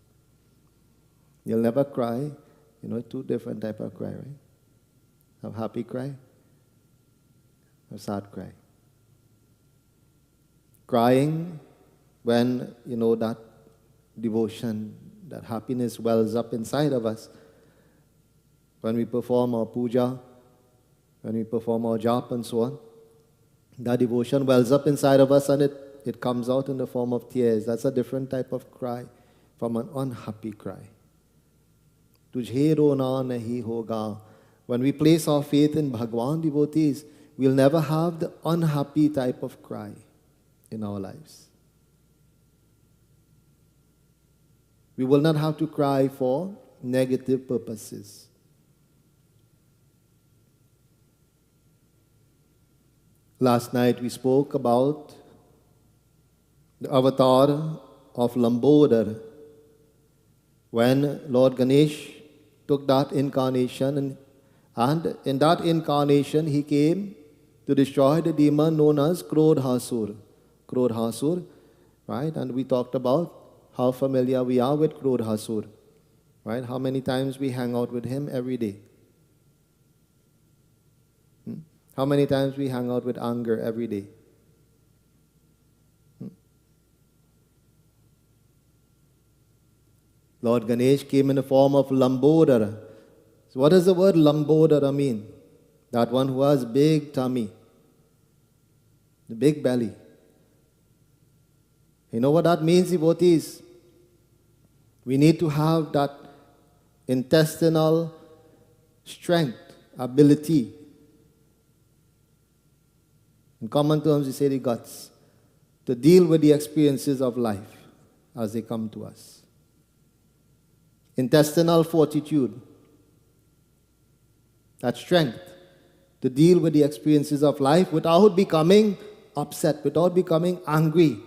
You'll never cry. You know, two different type of cry, right? A happy cry, a sad cry. Crying when, you know, that devotion, that happiness wells up inside of us. When we perform our puja, when we perform our japa and so on, that devotion wells up inside of us and it comes out in the form of tears. That's a different type of cry from an unhappy cry. Tujhe rona nahi hoga. When we place our faith in Bhagwan, devotees, we'll never have the unhappy type of cry in our lives. We will not have to cry for negative purposes. Last night we spoke about the avatar of Lambodar, when Lord Ganesh took that incarnation, and in that incarnation he came to destroy the demon known as Krodhasur. Krodhasur, right? And we talked about how familiar we are with Krodhasur, right? How many times we hang out with him every day. How many times we hang out with anger every day? Lord Ganesh came in the form of Lambodara. So what does the word Lambodara mean? That one who has big tummy, the big belly. You know what that means, devotees? We need to have that intestinal strength, ability. In common terms, we say the guts, to deal with the experiences of life as they come to us. Intestinal fortitude, that strength to deal with the experiences of life without becoming upset, without becoming angry.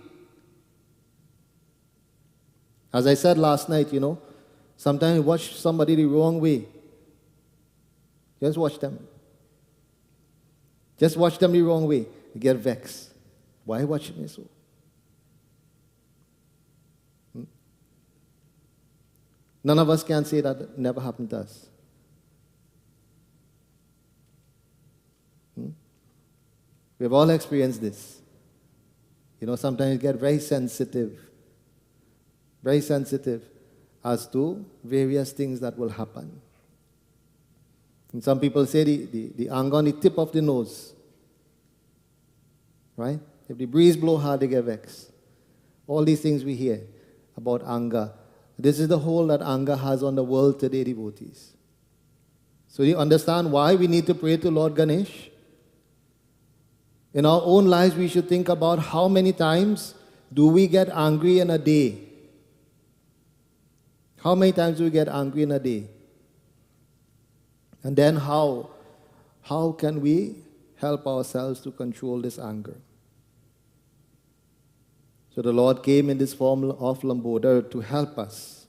As I said last night, you know, sometimes you watch somebody the wrong way. Just watch them. Just watch them the wrong way. You get vexed. Why watching me so? None of us can say that it never happened to us. We've all experienced this. You know, sometimes you get very sensitive as to various things that will happen. And some people say the anger on the tip of the nose, right? If the breeze blow hard, they get vexed. All these things we hear about anger. This is the hold that anger has on the world today, devotees. So you understand why we need to pray to Lord Ganesh? In our own lives, we should think about how many times do we get angry in a day? How many times do we get angry in a day? And then how can we help ourselves to control this anger? So the Lord came in this form of Lambodar to help us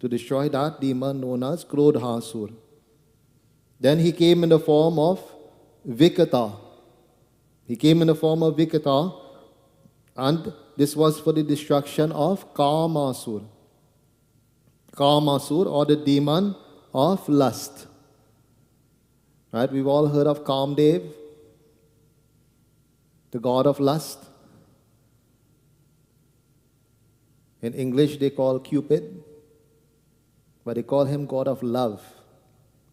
to destroy that demon known as Krodhasur. Then he came in the form of Vikata. He came in the form of Vikata, and this was for the destruction of Kamasur. Kamasur, or the demon of lust. Right? We've all heard of Kamdev, the god of lust. In English, they call Cupid, but they call him god of love.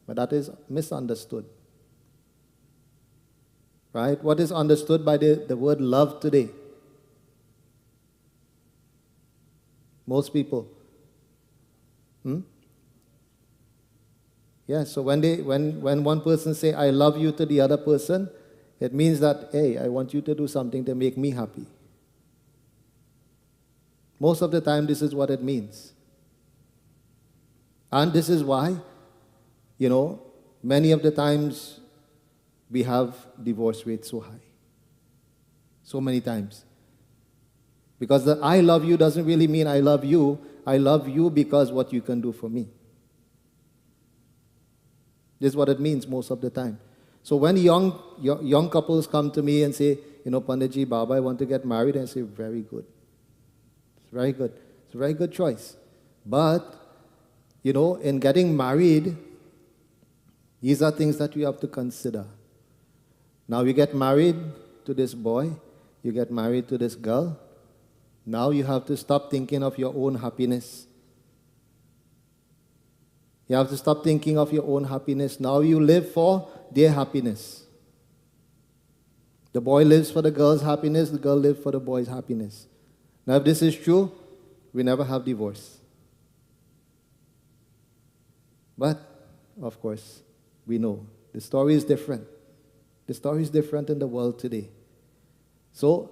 But that is misunderstood. Right? What is understood by the word love today? Most people. Yeah, so when one person say, I love you to the other person, it means that, hey, I want you to do something to make me happy. Most of the time, this is what it means. And this is why, many of the times we have divorce rates so high. So many times. Because the I love you doesn't really mean I love you. I love you because what you can do for me. This is what it means most of the time. So when young couples come to me and say, Panditji, Baba, I want to get married, I say, very good. It's very good. It's a very good choice. But, in getting married, these are things that you have to consider. Now you get married to this boy, you get married to this girl. Now you have to stop thinking of your own happiness. You have to stop thinking of your own happiness. Now you live for their happiness. The boy lives for the girl's happiness, the girl lives for the boy's happiness. Now if this is true, we never have divorce. But, of course, we know the story is different. The story is different in the world today. So,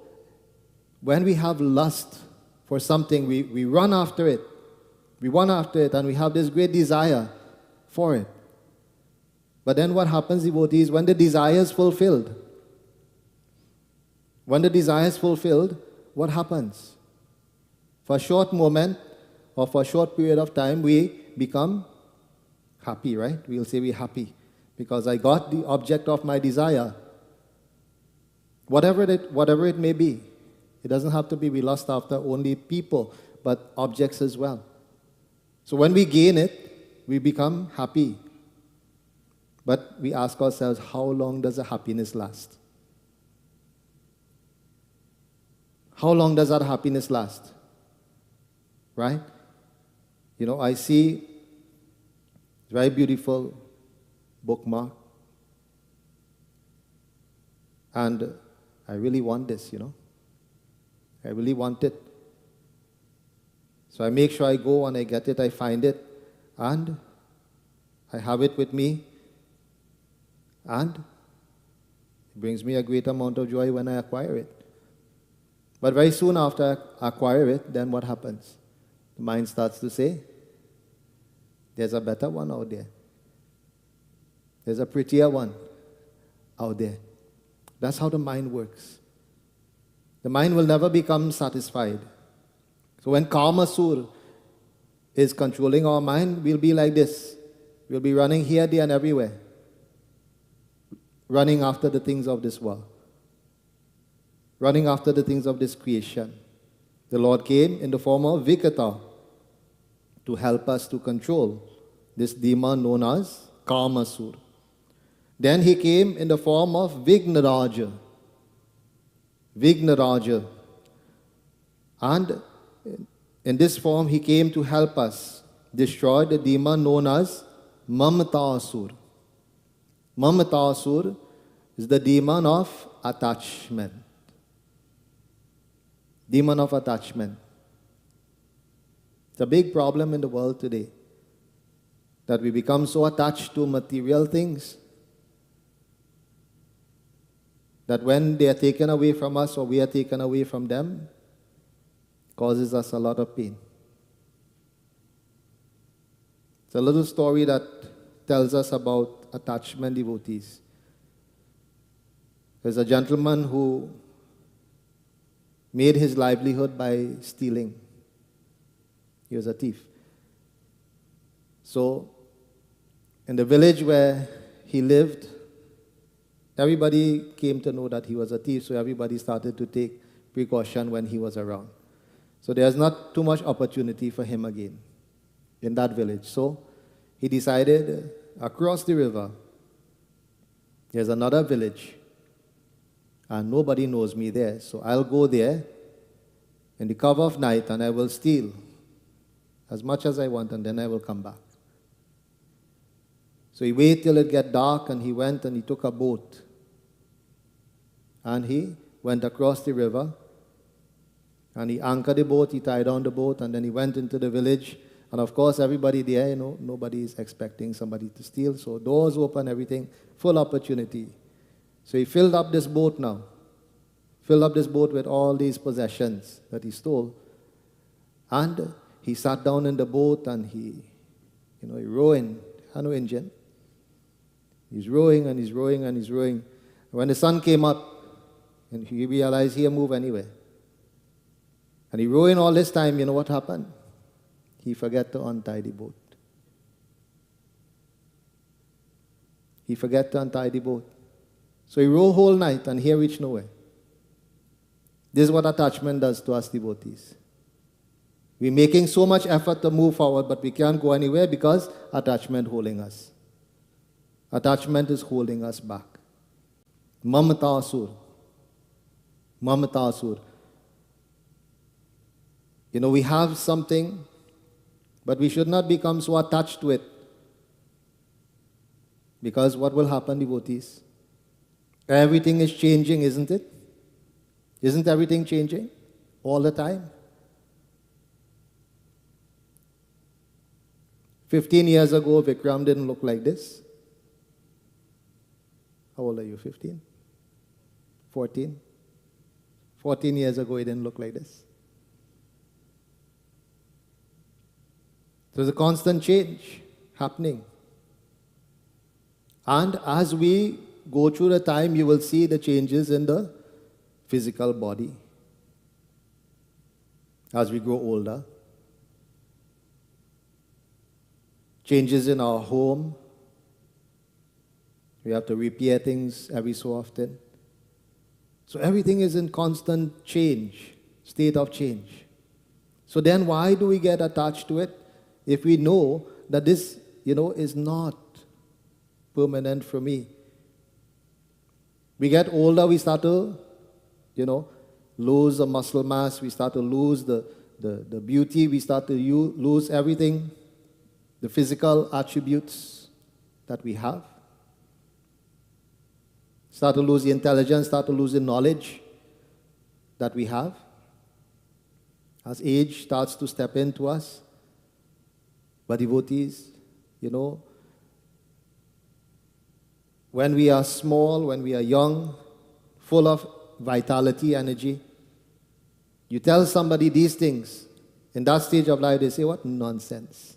when we have lust for something, we run after it. We run after it and we have this great desire for it. But then what happens, devotees, when the desire is fulfilled? When the desire is fulfilled, what happens? For a short moment or for a short period of time, we become happy, right? We'll say we're happy because I got the object of my desire. Whatever it may be. It doesn't have to be we lust after only people, but objects as well. So when we gain it, we become happy. But we ask ourselves, how long does the happiness last? How long does that happiness last? Right? I see very beautiful bookmark. And I really want this, I really want it. So I make sure I go and I get it, I find it, and I have it with me. And it brings me a great amount of joy when I acquire it. But very soon after I acquire it, then what happens? The mind starts to say, there's a better one out there. There's a prettier one out there. That's how the mind works. The mind will never become satisfied. So when Kamasur is controlling our mind, we'll be like this. We'll be running here, there, and everywhere. Running after the things of this world. Running after the things of this creation. The Lord came in the form of Vikata to help us to control this demon known as Kamasur. Then he came in the form of Vignaraja. Vignaraja. And in this form, he came to help us destroy the demon known as Mamatasur. Mamatasur is the demon of attachment. Demon of attachment. It's a big problem in the world today. That we become so attached to material things that when they are taken away from us or we are taken away from them, causes us a lot of pain. It's a little story that tells us about attachment, devotees. There's a gentleman who made his livelihood by stealing. He was a thief. So, in the village where he lived, everybody came to know that he was a thief, so everybody started to take precaution when he was around. So there's not too much opportunity for him again in that village. So he decided, across the river, there's another village, and nobody knows me there, so I'll go there in the cover of night and I will steal as much as I want, and then I will come back. So he waited till it got dark, and he went and he took a boat. And he went across the river, and he anchored the boat, he tied on the boat, and then he went into the village. And of course, everybody there, nobody is expecting somebody to steal. So doors open, everything, full opportunity. So he filled up this boat now. Filled up this boat with all these possessions that he stole. And he sat down in the boat and he rowing, had no engine. He's rowing and he's rowing and he's rowing. When the sun came up, and he realized he can't move anywhere. And he rowing all this time, you know what happened? He forgot to untie the boat. He forgot to untie the boat. So he rowed whole night and he reached nowhere. This is what attachment does to us devotees. We're making so much effort to move forward, but we can't go anywhere because attachment holding us. Attachment is holding us back. Mamata asur. Mamata asur. We have something, but we should not become so attached to it. Because what will happen, devotees? Everything is changing, isn't it? Isn't everything changing all the time? 15 years ago, Vikram didn't look like this. How old are you, 15? 14? 14 years ago, he didn't look like this. There's a constant change happening. And as we go through the time, you will see the changes in the physical body. As we grow older. Changes in our home. We have to repair things every so often. So everything is in constant change, state of change. So then why do we get attached to it if we know that this, is not permanent for me? We get older, we start to, lose the muscle mass, we start to lose the beauty, we start to lose everything, the physical attributes that we have. Start to lose the intelligence, start to lose the knowledge that we have. As age starts to step into us. But devotees, when we are small, when we are young, full of vitality, energy, you tell somebody these things, in that stage of life, they say, what nonsense.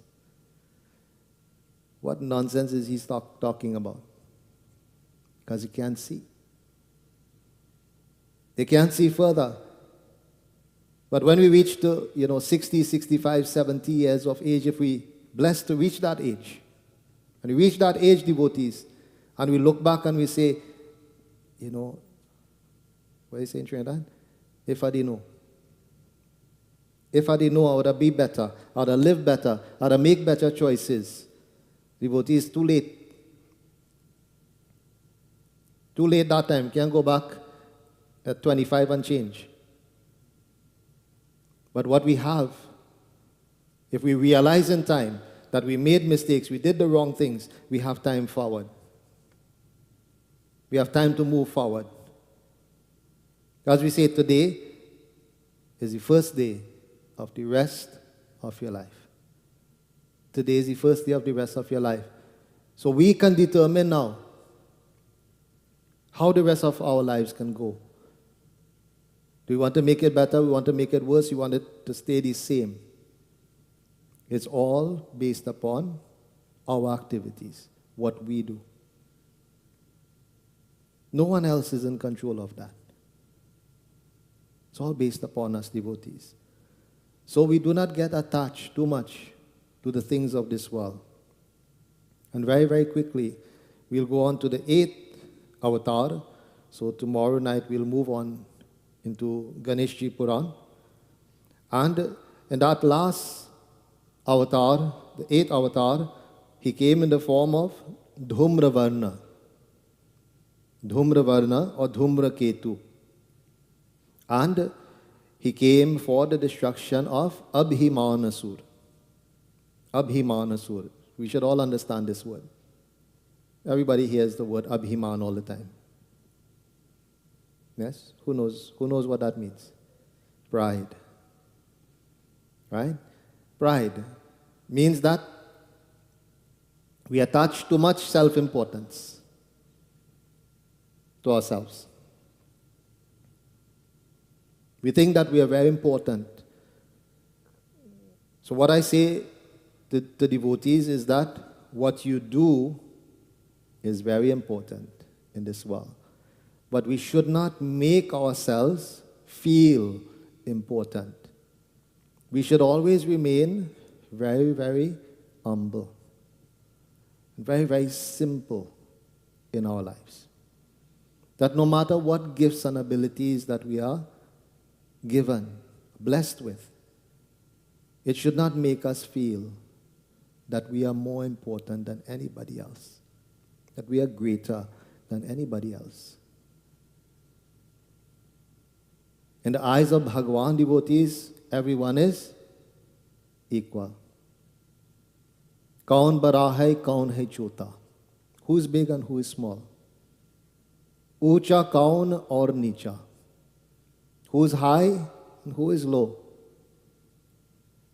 What nonsense is he talking about? Because he can't see. They can't see further. But when we reach to, 60, 65, 70 years of age, if we blessed to reach that age, and we reach that age, devotees, and we look back and we say, what do you say in Trinidad? If I didn't know. If I didn't know, I would have been better, I would have lived better, I would have made better choices. Devotees, too late. Too late that time. Can't go back at 25 and change. But what we have, if we realize in time that we made mistakes, we did the wrong things, we have time forward. We have time to move forward. As we say, today is the first day of the rest of your life. Today is the first day of the rest of your life. So we can determine now how the rest of our lives can go. Do we want to make it better? We want to make it worse? We want it to stay the same? It's all based upon our activities, what we do. No one else is in control of that. It's all based upon us devotees. So we do not get attached too much to the things of this world. And very, very quickly, we'll go on to the 8th avatar. So tomorrow night we'll move on into Ganesh Ji Puran. And in that last avatar, the 8th avatar, he came in the form of Dhumravarna. Dhumravarna or Dhumraketu. And he came for the destruction of Abhimanasur. Abhimanasur. We should all understand this word. Everybody hears the word Abhiman all the time. Yes? Who knows what that means? Pride. Right? Pride means that we attach too much self-importance to ourselves. We think that we are very important. So what I say to the devotees is that what you do is very important in this world. But we should not make ourselves feel important. We should always remain very, very humble. Very, very simple in our lives. That no matter what gifts and abilities that we are given, blessed with, it should not make us feel that we are more important than anybody else, that we are greater than anybody else. In the eyes of Bhagavan devotees, everyone is equal. Kaun bara hai, kaun hai chota. Who is big and who is small? Ucha kaun or nicha. Who is high and who is low?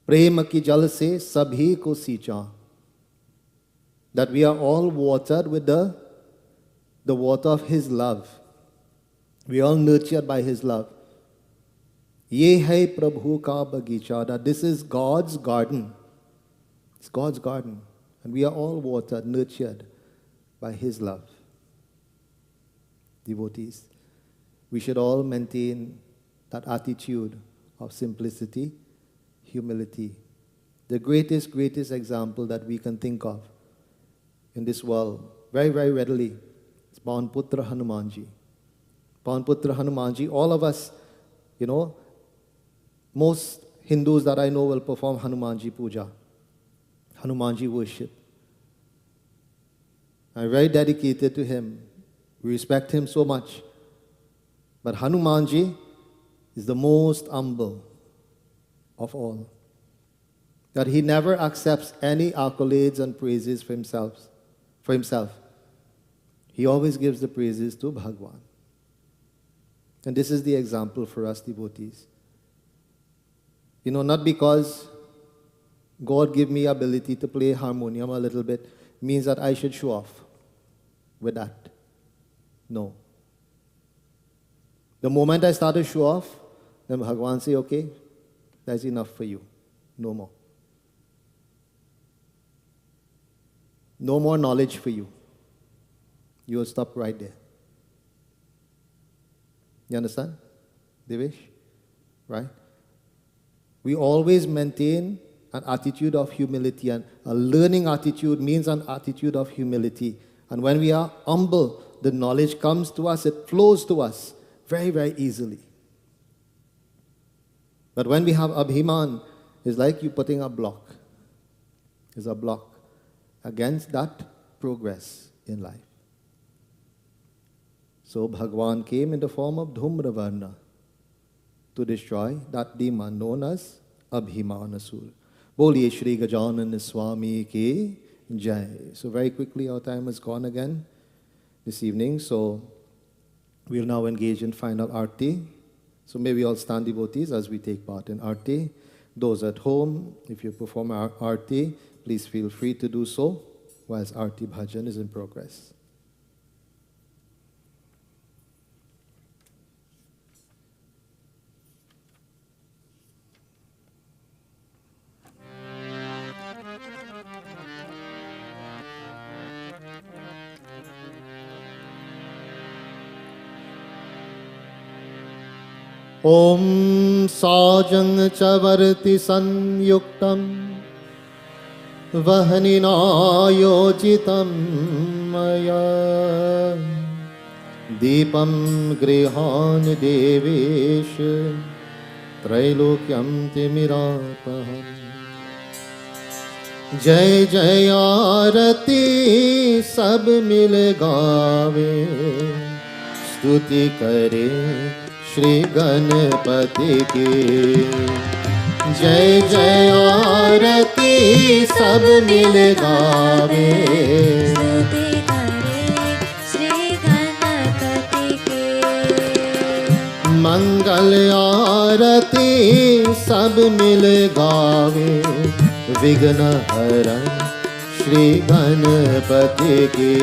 Prema ki jal se sabhi ko sicha. That we are all watered with the water of His love. We are all nurtured by His love. Ye hai Prabhu ka bagicha. That this is God's garden. It's God's garden. And we are all watered, nurtured by His love. Devotees, we should all maintain that attitude of simplicity, humility. The greatest example that we can think of in this world, very, very readily, is Pawanputra Hanumanji. Pawanputra Hanumanji, all of us, most Hindus that I know will perform Hanumanji Puja, Hanumanji worship. I'm very dedicated to him. We respect him so much. But Hanumanji is the most humble of all. That he never accepts any accolades and praises for himself. He always gives the praises to Bhagwan. And this is the example for us devotees. Not because God gave me ability to play harmonium a little bit means that I should show off with that. No. The moment I start to show off, then Bhagwan say, okay, that's enough for you. No more. No more knowledge for you. You will stop right there. You understand, Devesh? Right? We always maintain an attitude of humility, and a learning attitude means an attitude of humility. And when we are humble, the knowledge comes to us, it flows to us very, very easily. But when we have Abhiman, it's like you putting a block. It's a block against that progress in life. So Bhagwan came in the form of Dhumravarna to destroy that demon known as Abhimanasur. Boliye Shri Gajanan Swami Ki Jai. So very quickly our time is gone again this evening. So we'll now engage in final arti. So may we all stand devotees as we take part in arti. Those at home, if you perform arti, please feel free to do so whilst arti bhajan is in progress. ॐ साजं च वर्ति संयुक्तं वह्निनायोजितं मया दीपं गृहान् देवेश त्रैलोक्यं तिमिरापहम्। जय जय आरती सब मिल गावे, स्तुति करे श्री गणपति की। जय जय आरती सब मिल गावे, स्तुति करे श्री गणपति की। मंगल आरती सब मिल गावे, विघ्न हरण श्री गणपति की।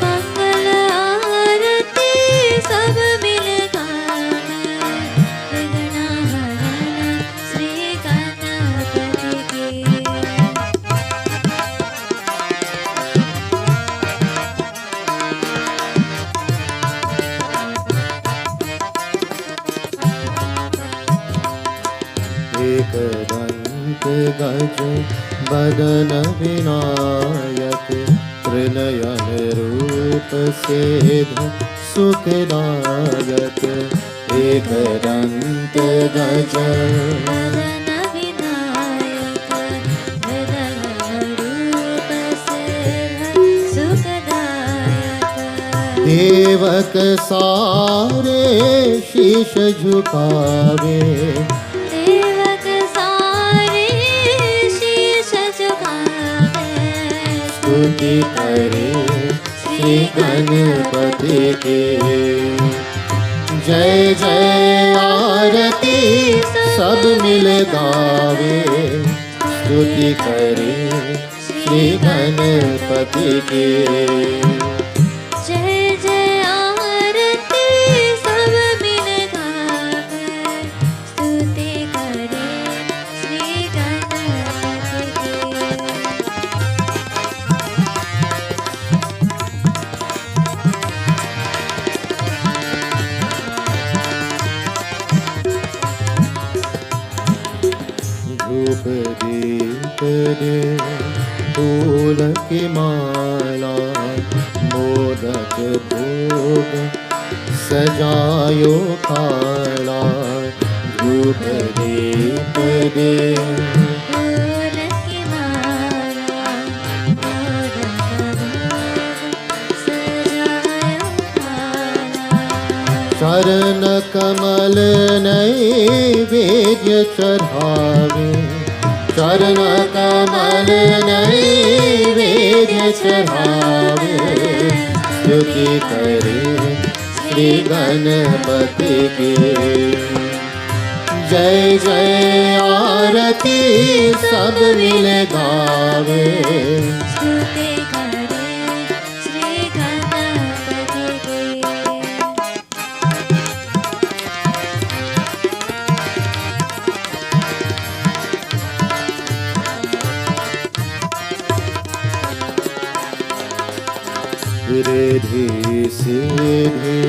मंगल आरती सब मिल गावे, विघ्न हरण श्री गणपति की। एक गज बदन विनायक, त्रिनयन रूप सेध सुखदायक। एक दंत गज बदन विनायक, त्रिनयन रूप सेध सुखदायक। देवक सारे शीश झुकावे, देवक सारे शीश झुकावे, स्तुति करे श्री गणपति के। जय जय आरती सब मिल गावे, स्तुति करे श्री गणपति के। जय जय आरती सब मिल गावे, स्तुति करे श्री गणपति की। धूप दीप दे फूल की माला, मोदक भोग सजायो काला। धूप दीप दे फूल की माला, मोदक भोग सजायो काला। चरण कमल नैवेद्य चढ़ावे, चरण कमल नैवेद्य चढ़ावे। स्तुति करे श्री गणपति के। जय जय आरती सब मिल गावे, स्तुति करे श्री गणपति की। रिधि सीधे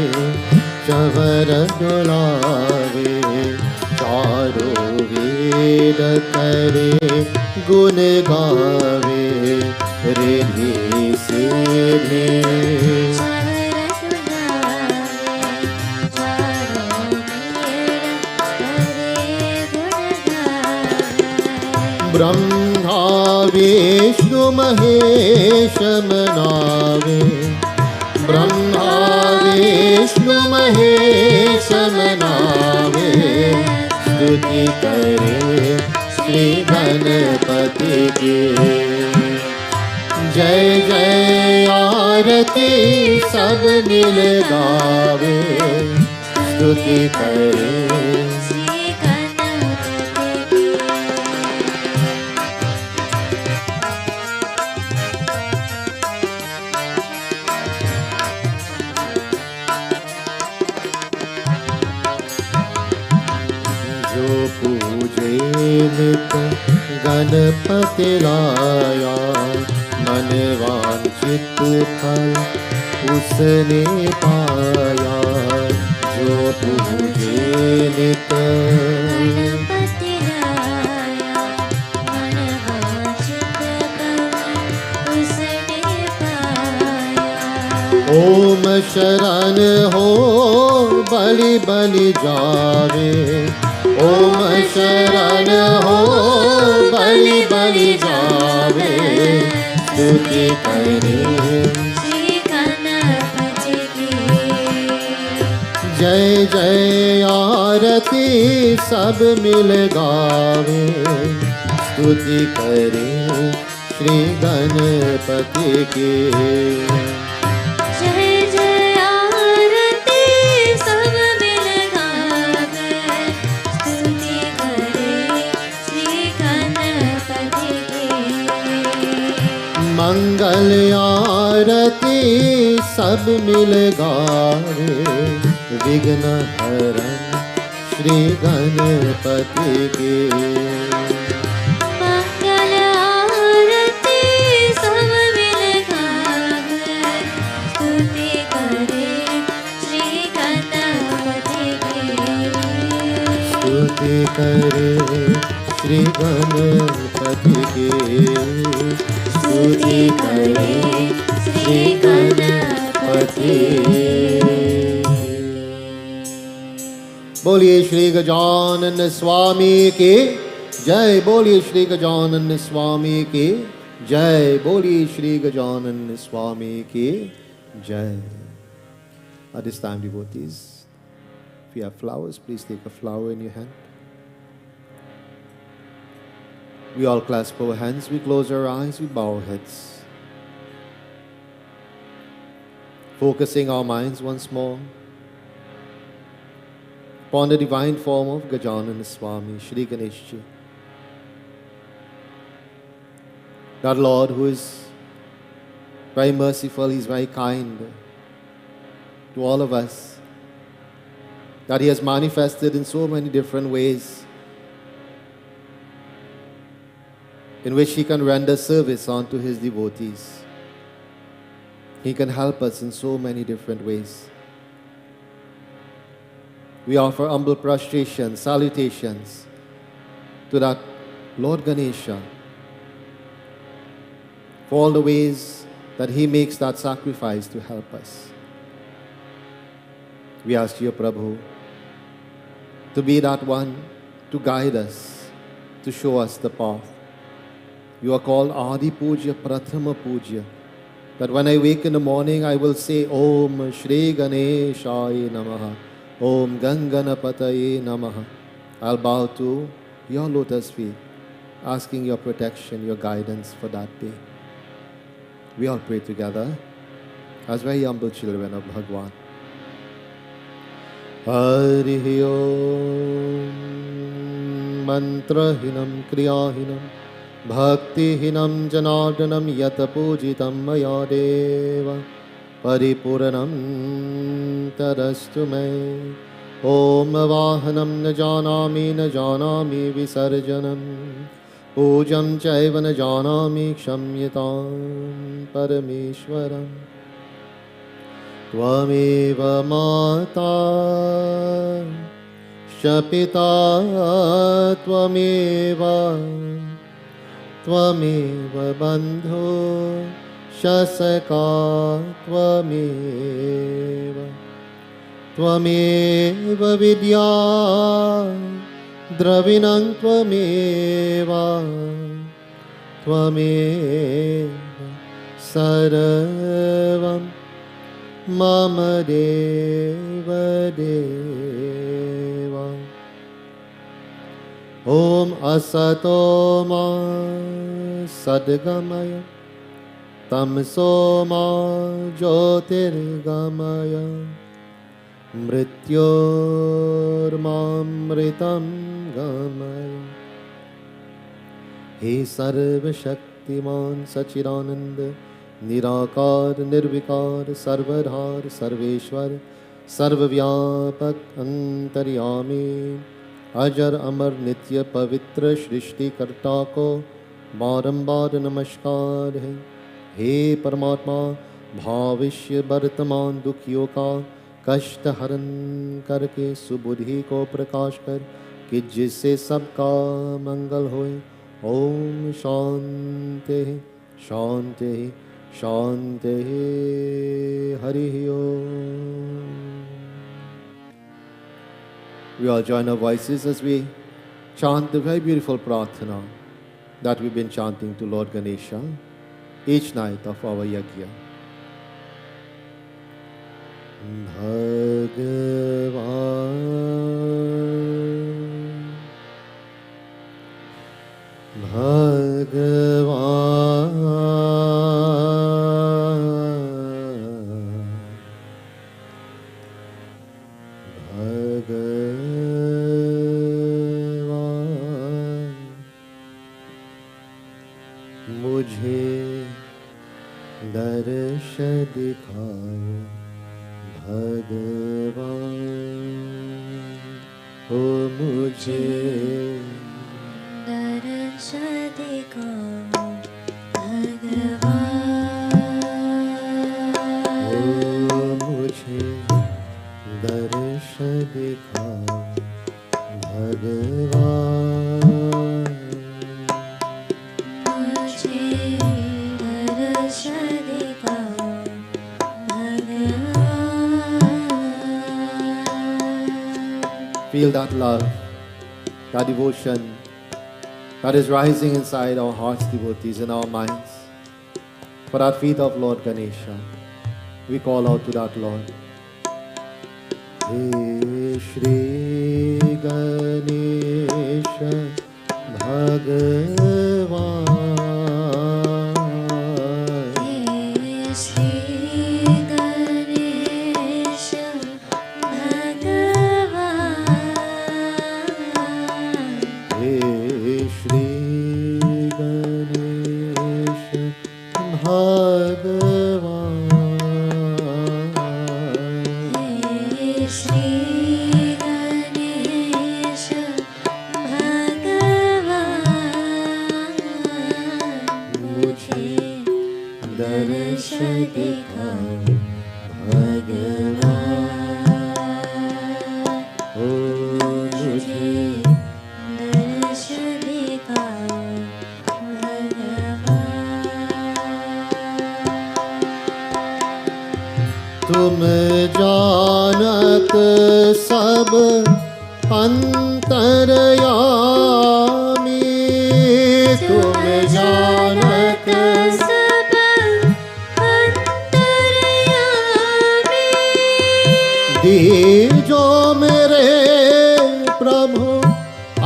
चवर डोलावे, चारों वेद करे गुण गावे। रिधि सीधे ब्रह्मा विष्णु महेश मनावे, ब्रह्मा विष्णु महेश मनावे। स्तुति करे श्री गणपति की। जय जय आरती सब मिल गावे, स्तुति करे श्री गणपति की। जो पूजे नित गणपति लाया, मन वांछित फल उसने पाया। जो पूजे नित गणपति लाया मन वांछित फल उसने पाया। ओम शरण हो बलि बलि जावे, ओम शरण हो बलि बलि जावे, स्तुति करे श्री गणपति की जय जय आरती सब मिल गावे, स्तुति करे श्री गणपति की जय जय आरती सब मिल गावे, स्तुति करे श्री गणपति की। मंगल आरती सब मिल गावे, विघ्न हरण श्री गणपति की मंगल आरती सब मिल गावे, स्तुति करे श्री गणपति की। स्तुति करे श्री गणपति की स्तुति करे श्री गणपति। बोलिए श्री गजानन स्वामी की जय, बोलिए श्री गजानन स्वामी की जय, बोलिए श्री गजानन स्वामी की जय। At this time, devotees, if you have flowers, please take a flower in your hand. We all clasp our hands, we close our eyes, we bow our heads. Focusing our minds once more upon the divine form of Gajanana Swami, Shri Ganesh Ji. That Lord who is very merciful, He is very kind to all of us, that He has manifested in so many different ways in which He can render service unto His devotees. He can help us in so many different ways. We offer humble prostration, salutations to that Lord Ganesha for all the ways that He makes that sacrifice to help us. We ask you, Prabhu, to be that one to guide us, to show us the path. You are called Adi Puja, Prathama Puja. That when I wake in the morning, I will say, Om Shri Ganeshaya Namaha, Om Ganganapataye Namaha. I'll bow to your lotus feet, asking your protection, your guidance for that day. We all pray together as very humble children of Bhagwan. Hari Om Mantrahinam Kriyahinam Bhaktihinam Janardanam Yata Pujitam Maya Deva Paripurnam Tarastu Me Om Vahanam Na Janami Visarjanam Pujam Chaiva Na Janami Kshamyatam Parameshwaram Tvameva Mata Shapita Tvameva Tvameva Bandhu Shasaka Tvameva Tvameva Vidya Dravinam Tvameva Tvameva Sarvam Mama Deva Deva Om Asato Ma Sadgamaya Tamso Ma Jyotirgamaya Mrityor Mamritam Gamaya He Sarva Shaktiman Sachidananda Nirakar Nirvikar Sarvadhar Sarveshwar Sarvavyapak Antaryami Ajar Amar Nitya Pavitra Shrishti Karta ko बारंबार नमस्कार है। हे परमात्मा, भविष्य वर्तमान दुखियों का कष्ट हरण करके सुबुद्धि को प्रकाश कर, कि जिससे सबका मंगल होए। ओम शांति शांति शांति। हरि ओम। We all join our voices as we chant the very beautiful prarthana that we've been chanting to Lord Ganesha each night of our yagna. मुझे दर्श दिखाओ भगवान, हो मुझे दर्श दिखाओ भगवान, हो मुझे दर्श दिखाओ भगवान, मुझे दर्श दिखाओ भगवान। Feel that love, that devotion that is rising inside our hearts, devotees, in our minds. For our feet of Lord Ganesha, we call out to that Lord. Hey Shri Ganesha Bhagavan, हे श्री गणेश भगवान, Hey Shri Ganesha Bhagavan, हे श्री गणेश भगवान, मुझे दर्श दिखाओ भगवान, ओ मुझे दर्श दिखाओ भगवान। तुम जानत सब अंतर्यामी, तुम जानत सब अंतर्यामी, दीजो मेरे प्रभु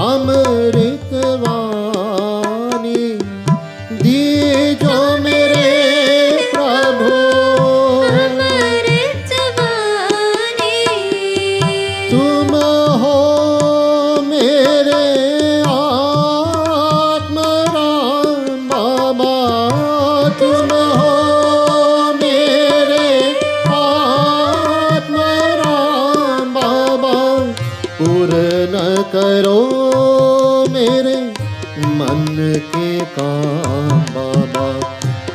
अमृत वाणी, दीजो मेरे प्रभु अमृतवाणी, तुम हो मेरे आत्मराम बाबा, तुम हो मेरे आत्मराम बाबा, पूर्ण करो मेरे मन के काम बाबा,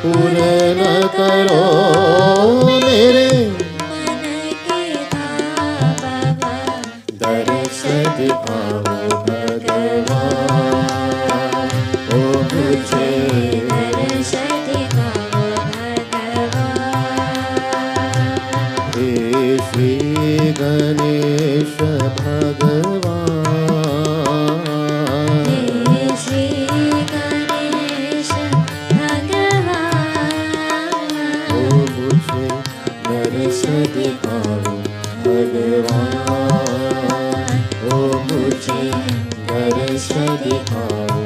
पूर्ण करो मेरे मन के बाबा, दर्श दिखाओ भगवान, ओ मुझे दर्श दिखाओ भगवान। हे श्री गणेश भगवान, हे श्री गणेश भगवान, ओ मुझे दर्श दिखाओ भगवान, ओ मुझे दर्श दिखाओ,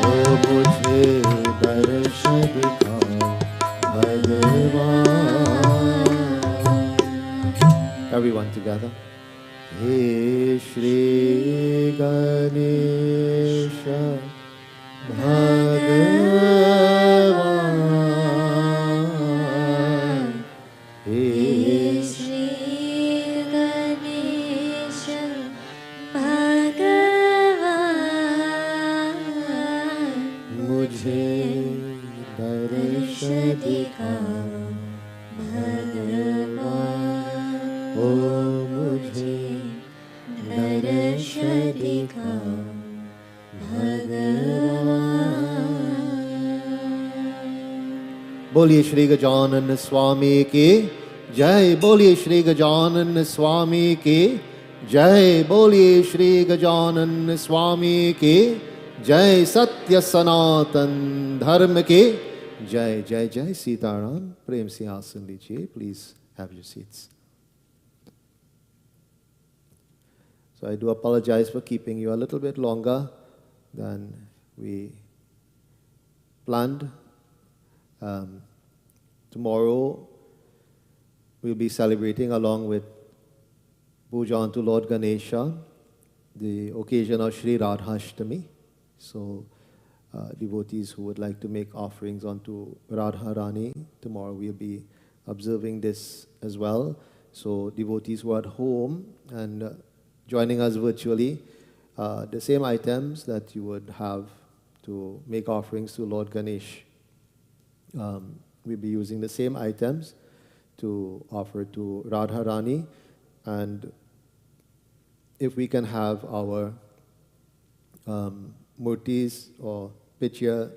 ओ मुझे दर्श दिखाओ भगवान। Everyone together. He Shri Ganesha Bhagavan, He Shri Ganesh भगवान, मुझे दर्श दिखाओ भगवान। बोलिए श्री गजानन स्वामी की जय, बोलिए श्री गजानन स्वामी की जय, बोलिए श्री गजानन स्वामी की जय, सत्य सनातन धर्म की जय जय जय। सीताराम। प्रेम से आसन लीजिए। Please have your seats. So I do apologize for keeping you a little bit longer than we planned. Tomorrow we'll be celebrating along with Puja to Lord Ganesha, the occasion of Sri Radhashtami. So devotees who would like to make offerings onto Radharani, tomorrow we'll be observing this as well. So devotees who are at home and joining us virtually, the same items that you would have to make offerings to Lord Ganesh. We'll be using the same items to offer to Radharani, and if we can have our murtis or pitya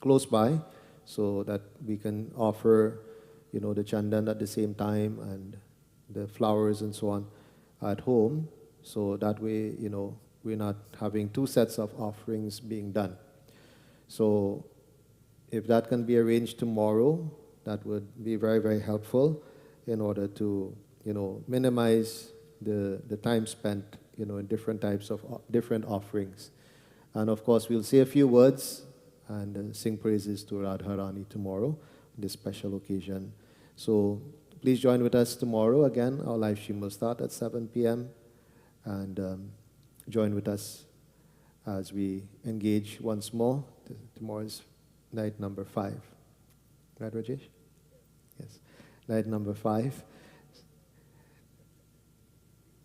close by, so that we can offer, the chandan at the same time and the flowers and so on at home, so that way, we're not having two sets of offerings being done. So if that can be arranged tomorrow, that would be very, very helpful in order to, minimize the time spent, in different types of different offerings. And of course, we'll say a few words and sing praises to Radharani tomorrow, this special occasion. So please join with us tomorrow. Again, our live stream will start at 7 p.m. And join with us as we engage once more. Tomorrow's night number 5. Right, Rajesh? Yes. Night number 5.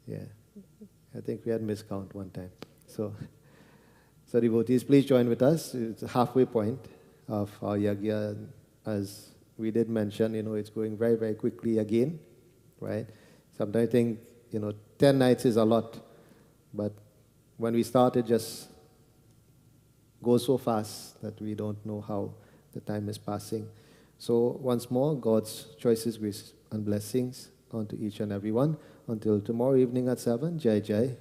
Yeah. I think we had miscount one time. So devotees, please join with us. It's a halfway point of our yagya. As we did mention, it's going very, very quickly again, right? Sometimes I think, 10 nights is a lot, but when we start, it just goes so fast that we don't know how the time is passing. So once more, God's choices, grace, and blessings onto each and every one. Until tomorrow evening at 7, Jai Jai.